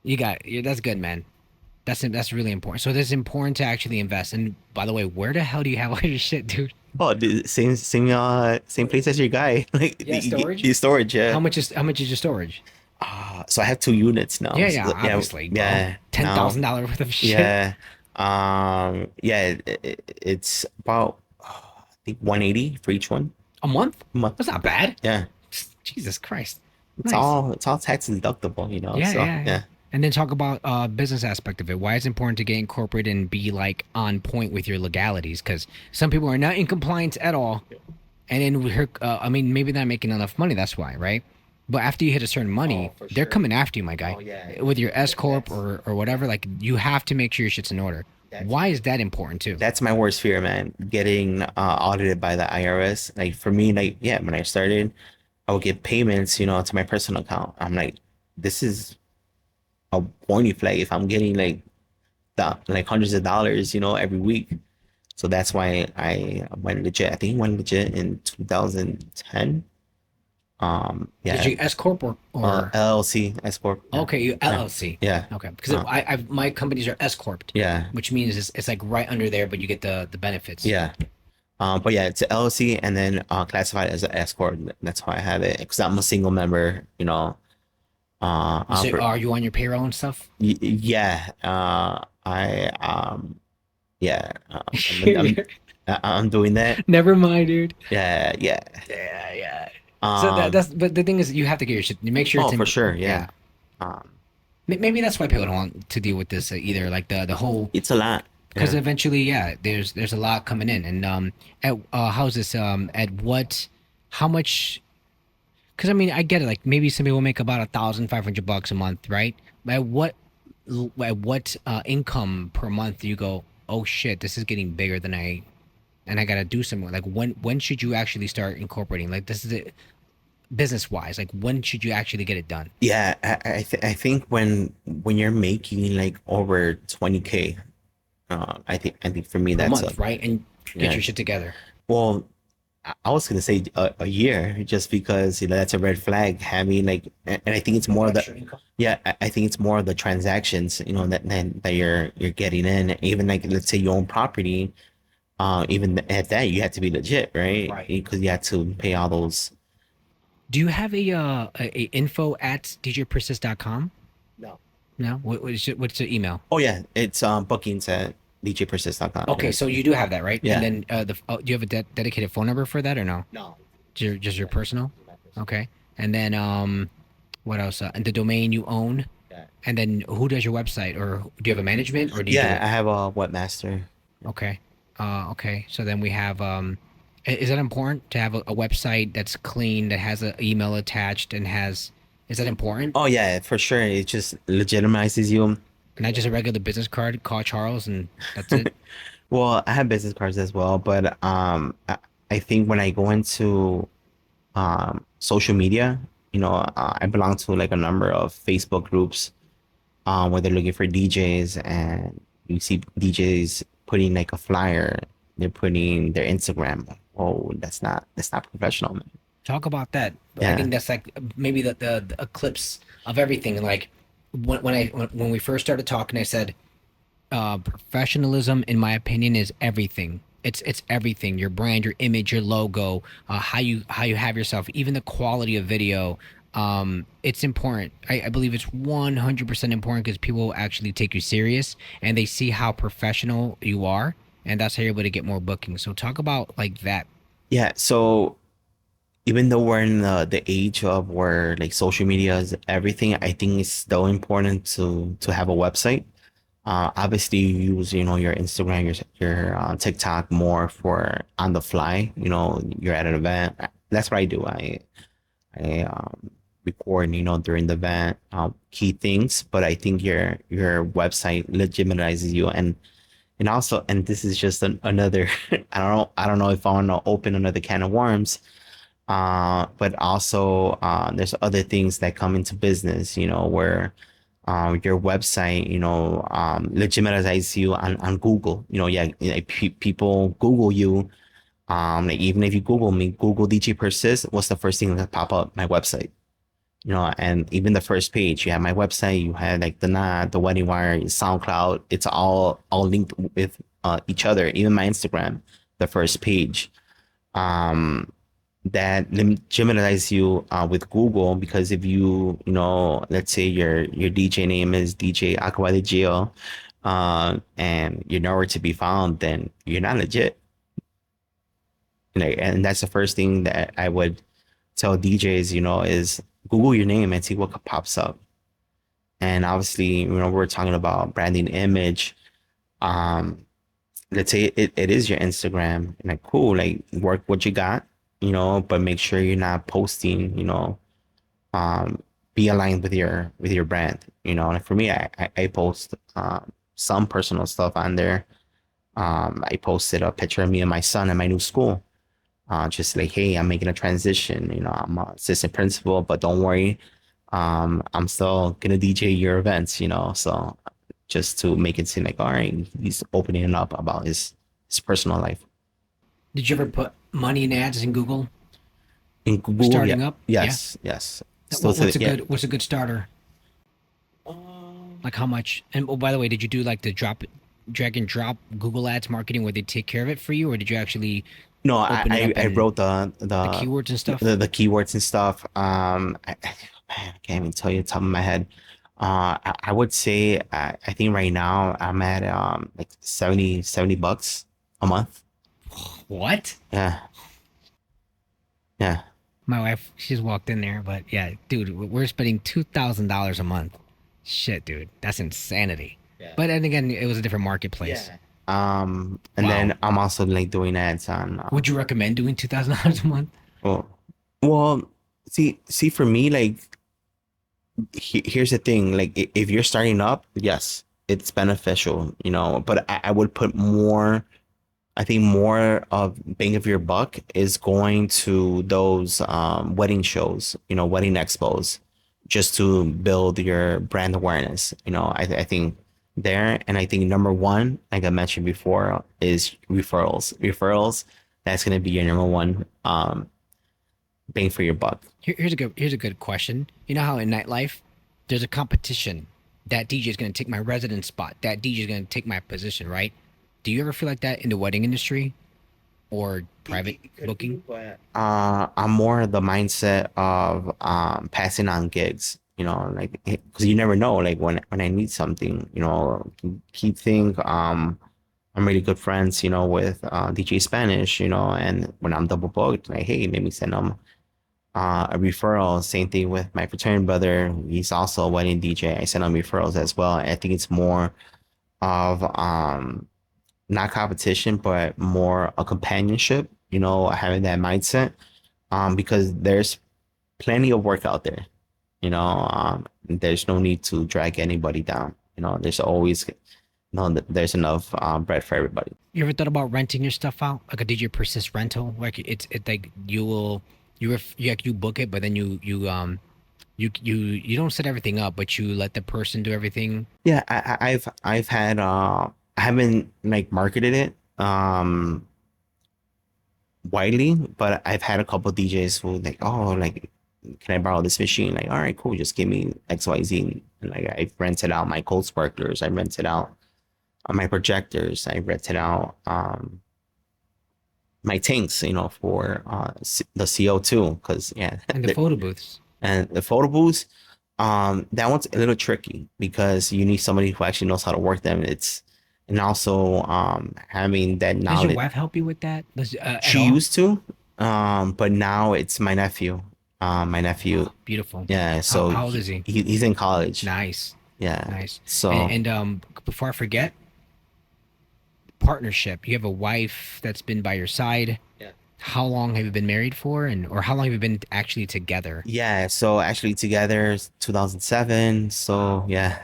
That's good, man. That's really important. So it's important to actually invest. And by the way, where the hell do you have all your shit, dude? Oh, the same place as your guy. Like Yeah, storage? The storage. Yeah. How much is your storage? So I have 2 units now. Yeah, So, obviously. Bro. Yeah. $10,000 worth of shit. Yeah. Yeah. It's about I think 180 for each one. A month? A month. That's not bad. Yeah. Jesus Christ. It's Nice. all tax deductible, Yeah, So, yeah. And then talk about business aspect of it. Why it's important to get incorporated and be like on point with your legalities, because some people are not in compliance at all, and then I mean, maybe they're not making enough money. That's why, right? But after you hit a certain money, they're coming after you, my guy. Oh, yeah. With your S corp or whatever, like you have to make sure your shit's in order. Why is that important too? That's my worst fear, man. Getting audited by the IRS. Like for me, like when I started, I would get payments, to my personal account. I'm like, this is a warning flag if I'm getting like hundreds of dollars, every week. So that's why I went legit. I think I went legit in 2010. Yeah. Did you S corp or LLC, S corp. Yeah. Okay, you LLC. Yeah. Okay, because my companies are S corp. Yeah. Which means it's like right under there, but you get the benefits. Yeah. But yeah, it's an LLC and then classified as an S corp. That's why I have it, because I'm a single member. So are you on your payroll and stuff? Yeah. Yeah. I'm doing that. Never mind, dude. Yeah. So but the thing is, you have to get your shit. You make sure. Oh, for sure. Yeah. Maybe that's why people don't want to deal with this either. Like the whole. It's a lot. Because eventually, there's a lot coming in, and how's this? How much? Because I mean, I get it. Like maybe some people make about $1,500 a month, right? At what income per month do you go, oh shit, this is getting bigger than I gotta do something. Like when should you actually start incorporating? Like this is it, business wise. Like when should you actually get it done? Yeah, I think when you're making like over 20K, I think for me Per that's month, right? And get your shit together. Well, I was gonna say a year, just because that's a red flag. Having like, and I think it's more I think it's more of the transactions, that you're getting in. Even like, let's say you own property, even at that you have to be legit, right? Because you have to pay all those. Do you have a info at djpersist.com? No. What's the email? Oh yeah, it's bookings at DJPersist.com. Okay, so you do have that, right? Yeah. And then do you have a dedicated phone number for that or no? No. Just your personal? Okay. And then What else? And the domain you own. Yeah. And then who does your website, or do you have a management, or do you do Yeah, it? I have a webmaster. Okay. Okay. So then we have is that important to have a website that's clean, that has an email attached and has, is that important? Oh yeah, for sure. It just legitimizes you. Not just a regular business card, call Charles and that's it. Well, I have business cards as well, but I think when I go into social media, I belong to like a number of Facebook groups where they're looking for DJs, and you see DJs putting like a flyer, they're putting their Instagram. Like, oh, that's not professional, man. Talk about that. I Yeah. think that's like maybe the eclipse of everything. Like when we first started talking, I said professionalism, in my opinion, is everything. It's everything. Your brand, your image, your logo, how you have yourself, even the quality of video. It's important. I believe it's 100% important because people will actually take you serious and they see how professional you are, and that's how you're able to get more bookings. So talk about like that. Yeah. So even though we're in the age of where like social media is everything, I think it's still important to have a website. Obviously, you use your Instagram, your TikTok more for on the fly. You're at an event. That's what I do. I record during the event, key things. But I think your website legitimizes you, and also, and this is just another. I don't know if I want to open another can of worms. But also, there's other things that come into business, where your website, legitimizes you on Google. Yeah, like people Google you. Like even if you Google me, Google DJ Persist, what's the first thing that pop up? My website. And even the first page, you have my website, you have like the Wedding Wire, SoundCloud. It's all linked with each other. Even my Instagram, the first page. Um, that legitimizes you with Google, because if let's say your DJ name is DJ Aqua de Gio, and you're nowhere to be found, then you're not legit. And that's the first thing that I would tell DJs, is Google your name and see what pops up. And obviously, we're talking about branding image. Um, let's say it is your Instagram, and like cool, like work what you got, but make sure you're not posting, um, be aligned with your brand. Like for me, I post some personal stuff on there. I posted a picture of me and my son at my new school. Just like, hey, I'm making a transition. I'm an assistant principal, but don't worry, I'm still gonna DJ your events. So just to make it seem like, all right, he's opening up about his personal life. Did you ever put money in ads in Google In Google, yeah, starting up? Yeah. yes, yes. Still What, to what's a yeah. what's a good starter? Like how much? And oh, by the way, did you do like the drag and drop Google Ads marketing where they take care of it for you, or did you actually No, open it up I and wrote the the keywords and stuff? the keywords and stuff. Man, I can't even tell you the top of my head. I would say I think right now I'm at like 70 bucks a month. What? Yeah, yeah, My wife, she's walked in there, but yeah, dude, we're spending $2,000 a month. Shit, dude, that's insanity. yeah. But then again, it was a different marketplace. Yeah. And Wow. then I'm also like doing ads on. Would you recommend doing $2,000 a month? Well, well, see, for me, like, here's the thing. Like, if you're starting up, yes, it's beneficial, but I would put more. I think more of bang of your buck is going to those wedding shows, wedding expos, just to build your brand awareness. I think there, and I think number one, like I mentioned before, is referrals. Referrals, that's gonna be your number one bang for your buck. Here's a good question. You know how in nightlife, there's a competition. That DJ is going to take my resident spot. That DJ is going to take my position, right? Do you ever feel like that in the wedding industry or private booking? I'm more the mindset of passing on gigs, like because you never know, like when I need something, keep think I'm really good friends, with DJ Spanish, and when I'm double booked, like, hey, let me send them a referral. Same thing with my fraternity brother. He's also a wedding DJ. I send him referrals as well. I think it's more of not competition, but more a companionship, having that mindset. Because there's plenty of work out there. There's no need to drag anybody down. There's always there's enough bread for everybody. You ever thought about renting your stuff out, like a DJ Persist rental? Like it's like you book it, but then you don't set everything up, but you let the person do everything. Yeah, I've had I haven't like marketed it widely, but I've had a couple of DJs who like, oh, like, can I borrow this machine? Like, all right, cool, just give me XYZ. And like I've rented out my cold sparklers, I rented out my projectors, I rented out my tanks, for the CO2, because yeah, And the photo booths. and the photo booths, that one's a little tricky because you need somebody who actually knows how to work them. And also having that Does knowledge. your wife help you with that? She used to, but now it's my nephew. My nephew, Beautiful. yeah. So how old is he? He's in college. Nice. Yeah. Nice. So And before I forget, partnership. You have a wife that's been by your side. Yeah. How long have you been married for, or how long have you been actually together? yeah, so actually together is 2007. So yeah,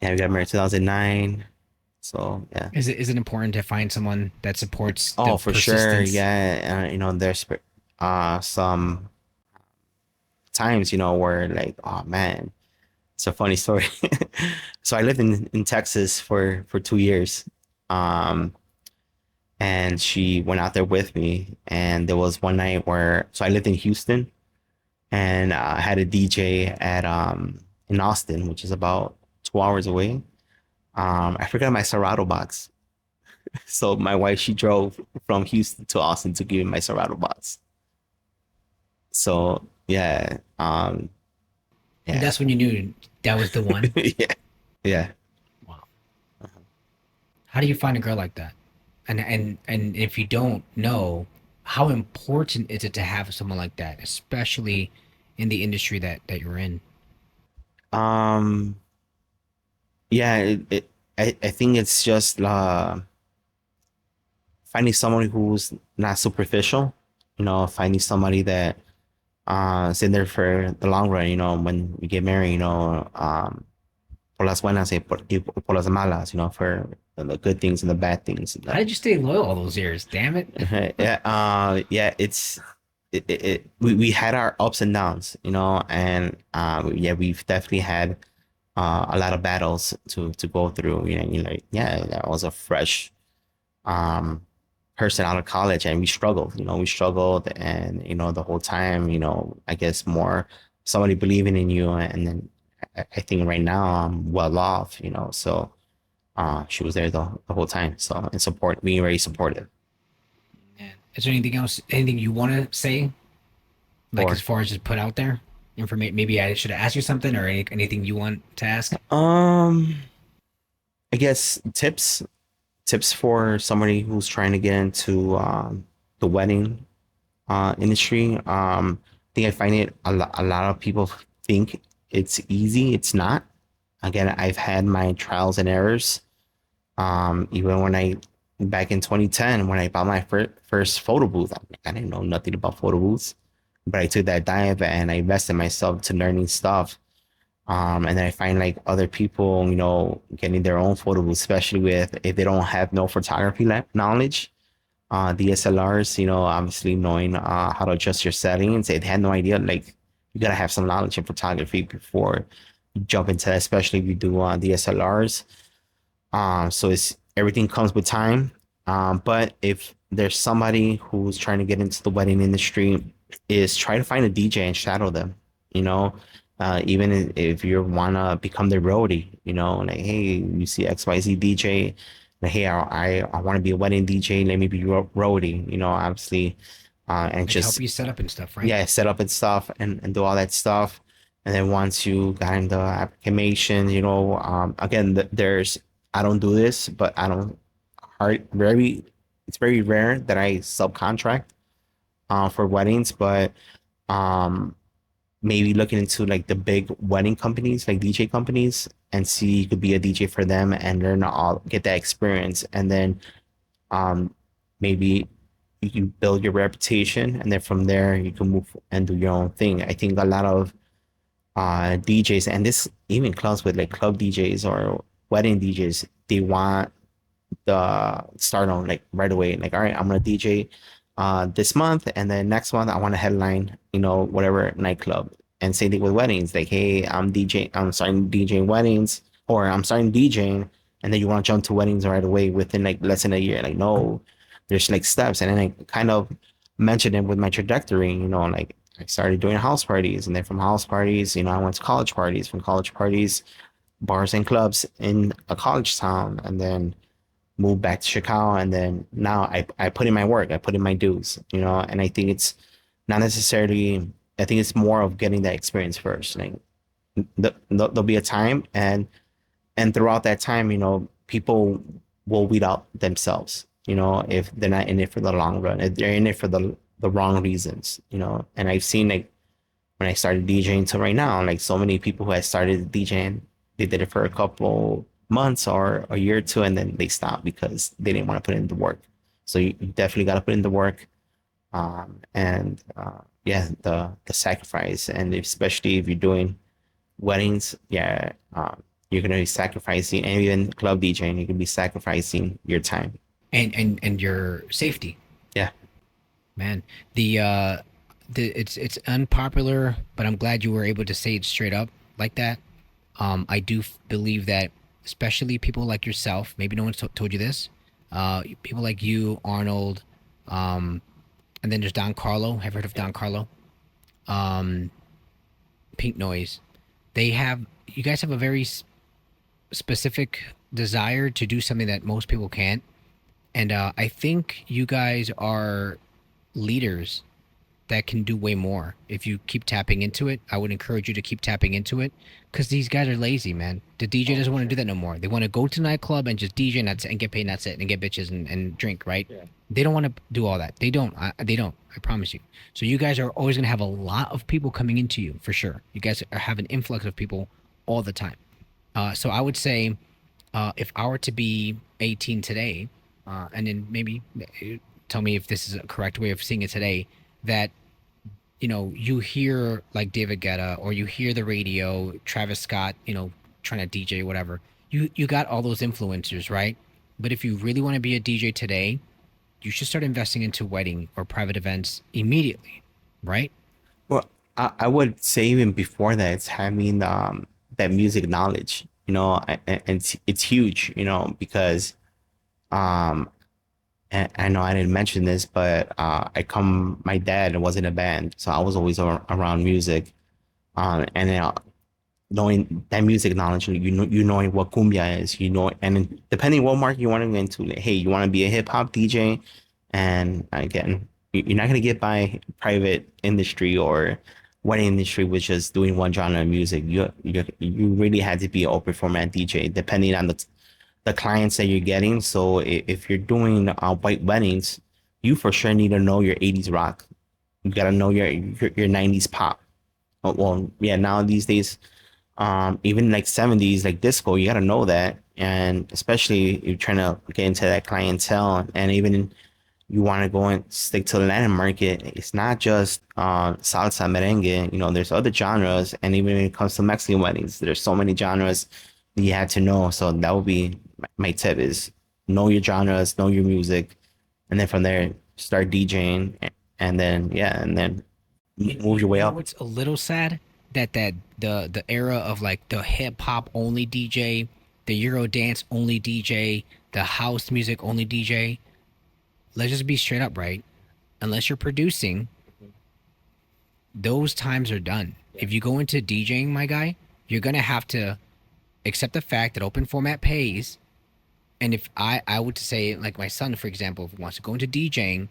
we got married 2009. So yeah. Is it important to find someone that supports the Oh, for sure. persistence? Yeah. There's some times, where like, oh man, it's a funny story. So I lived in Texas for 2 years. And she went out there with me. And there was one night so I lived in Houston, and I had a DJ at in Austin, which is about 2 hours away. I forgot my Serato box. So my wife, she drove from Houston to Austin to give me my Serato box. So yeah, And yeah, that's when you knew that was the one. yeah, yeah. Wow. How do you find a girl like that? And if you don't know, how important is it to have someone like that, especially in the industry that you're in? Um, yeah, I think it's just finding someone who's not superficial, finding somebody that is in there for the long run, when we get married, por las buenas y por las malas, for the good things and the bad things. How did you stay loyal all those years? Damn it. Yeah, we had our ups and downs, and yeah, we've definitely had a lot of battles to go through. Yeah, that was a fresh person out of college, and we struggled. And the whole time, I guess more somebody believing in you, and then I think right now I'm well off. So she was there the whole time, so and being very supportive. Man. Is there anything else, anything you want to say? Like Or- as far as just put out there? Information. Maybe I should ask you something, or anything you want to ask? I guess tips for somebody who's trying to get into the wedding industry. I think I find it a lot of people think it's easy. It's not. Again, I've had my trials and errors. Even when back in 2010, when I bought my first photo booth, I didn't know nothing about photo booths, but I took that dive and I invested myself to learning stuff. And then I find like other people, getting their own photo booth, especially if they don't have no photography knowledge, DSLRs, obviously knowing how to adjust your settings. They had no idea. Like, you gotta have some knowledge in photography before you jump into that, especially if you do DSLRs. So everything comes with time. But if there's somebody who's trying to get into the wedding industry, is try to find a DJ and shadow them. Even if you wanna become their roadie, like, hey, you see XYZ DJ, like, hey, I want to be a wedding DJ, let me be your roadie, obviously, and Like just help you set up and stuff, right? yeah, set up and stuff and do all that stuff. And then once you got in the application, again, I don't do this, but it's very rare that I subcontract. for weddings, but um, maybe looking into like the big wedding companies, like DJ companies, and see you could be a DJ for them and learn all, get that experience, and then um, maybe you can build your reputation, and then from there you can move and do your own thing. I think a lot of DJs, and this even clubs with like club DJs or wedding DJs, they want the start on like right away. Like, all right, I'm gonna DJ this month, and then next month I want to headline, whatever nightclub. And same thing with weddings. Like, hey, I'm starting DJing weddings, or I'm starting DJing, and then you want to jump to weddings right away within like less than a year. Like, no, there's like steps. And then I kind of mentioned it with my trajectory, like I started doing house parties, and then from house parties, I went to college parties, from college parties, bars and clubs in a college town, and then moved back to Chicago, and then now I put in my work, I put in my dues, and I think it's not necessarily, I think it's more of getting that experience first. Like there'll be a time, and throughout that time, people will weed out themselves, if they're not in it for the long run, if they're in it for the wrong reasons, and I've seen like when I started DJing to right now, like so many people who had started DJing, they did it for a couple months or a year or two, and then they stopped because they didn't want to put in the work. So you definitely got to put in the work, and yeah, the sacrifice, and especially if you're doing weddings, yeah, you're gonna be sacrificing, and even club DJing, you can be sacrificing your time and your safety. Yeah. Man, it's unpopular, but I'm glad you were able to say it straight up like that. I do believe that, especially people like yourself, maybe no one's told you this, people like you, Arnold, and then there's Don Carlo. Have you heard of Don Carlo? Pink Noise. You guys have a very specific desire to do something that most people can't. And I think you guys are leaders that can do way more if you keep tapping into it. I would encourage you to keep tapping into it, because these guys are lazy, man. The DJ doesn't want to do that no more. They want to go to nightclub and just DJ and that's it, and get paid and that's it, and get bitches and drink, right? Yeah. They don't want to do all that. They don't. They don't. I promise you. So you guys are always going to have a lot of people coming into you, for sure. You guys have an influx of people all the time. So I would say, if I were to be 18 today, and then maybe tell me if this is a correct way of seeing it today, that you hear like David Guetta, or you hear the radio, Travis Scott, trying to DJ, whatever. You got all those influencers, right? But if you really want to be a DJ today, you should start investing into wedding or private events immediately, right? Well, I would say even before that, it's having that music knowledge, and it's huge, because and I know I didn't mention this, but my dad was in a band, so I was always around music, and knowing that music knowledge, knowing what cumbia is, and depending what market you want to get into, like, hey, you want to be a hip hop DJ, and again, you're not gonna get by private industry or wedding industry with just doing one genre of music. You really had to be an open format DJ, depending on the clients that you're getting. So if you're doing white weddings, you for sure need to know your 80s rock. You gotta know your 90s pop. Well, yeah, now these days, even like 70s, like disco, you gotta know that. And especially if you're trying to get into that clientele, and even you want to go and stick to the Latin market, it's not just salsa, merengue. There's other genres, and even when it comes to Mexican weddings, there's so many genres you had to know. So that would be my tip: is know your genres, know your music, and then from there start DJing, and then move your way up. It's a little sad that the era of like the hip hop only DJ, the Euro dance only DJ, the house music only DJ. Let's just be straight up, right? Unless you're producing, those times are done. If you go into DJing, my guy, you're gonna have to accept the fact that open format pays. And if I would say, like my son, for example, if he wants to go into DJing,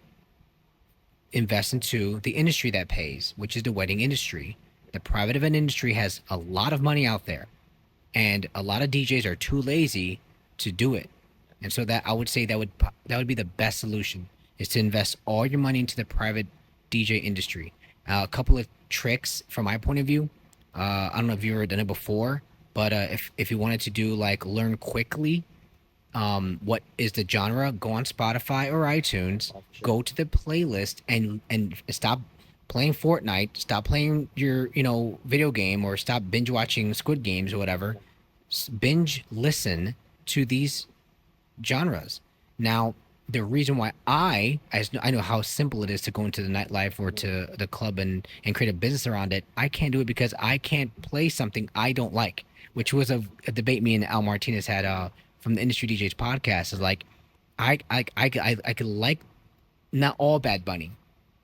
invest into the industry that pays, which is the wedding industry. The private event industry has a lot of money out there, and a lot of DJs are too lazy to do it. And so that I would say that would be the best solution, is to invest all your money into the private DJ industry. A couple of tricks from my point of view. I don't know if you've ever done it before, but if you wanted to do like learn quickly, what is the genre, go on Spotify or iTunes, go to the playlist and stop playing Fortnite, stop playing your video game, or stop binge watching Squid Games or whatever. Binge listen to these genres. Now, the reason why I know how simple it is to go into the nightlife or to the club and create a business around it, I can't do it because I can't play something I don't like, which was a debate me and Al Martinez had from the Industry DJs podcast. Is like, I could like not all Bad Bunny,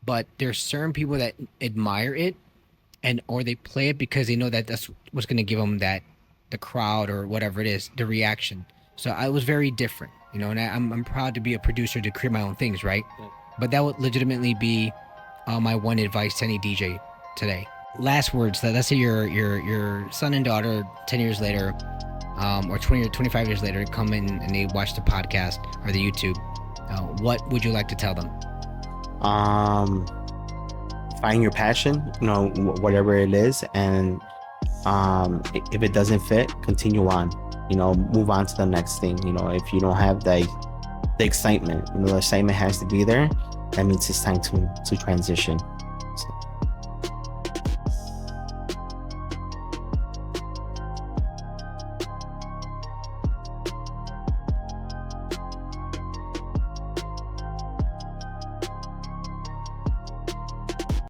but there's certain people that admire it or they play it because they know that that's what's going to give them the crowd or whatever it is, the reaction. So I was very different, and I'm proud to be a producer to create my own things, right? Yeah. But that would legitimately be my one advice to any DJ today. Last words. Let's say your son and daughter 10 years later, or 20 or 25 years later, come in and they watch the podcast or the YouTube. What would you like to tell them? Find your passion, whatever it is, and if it doesn't fit, continue on. Move on to the next thing. If you don't have the excitement, the excitement has to be there. That means it's time to transition.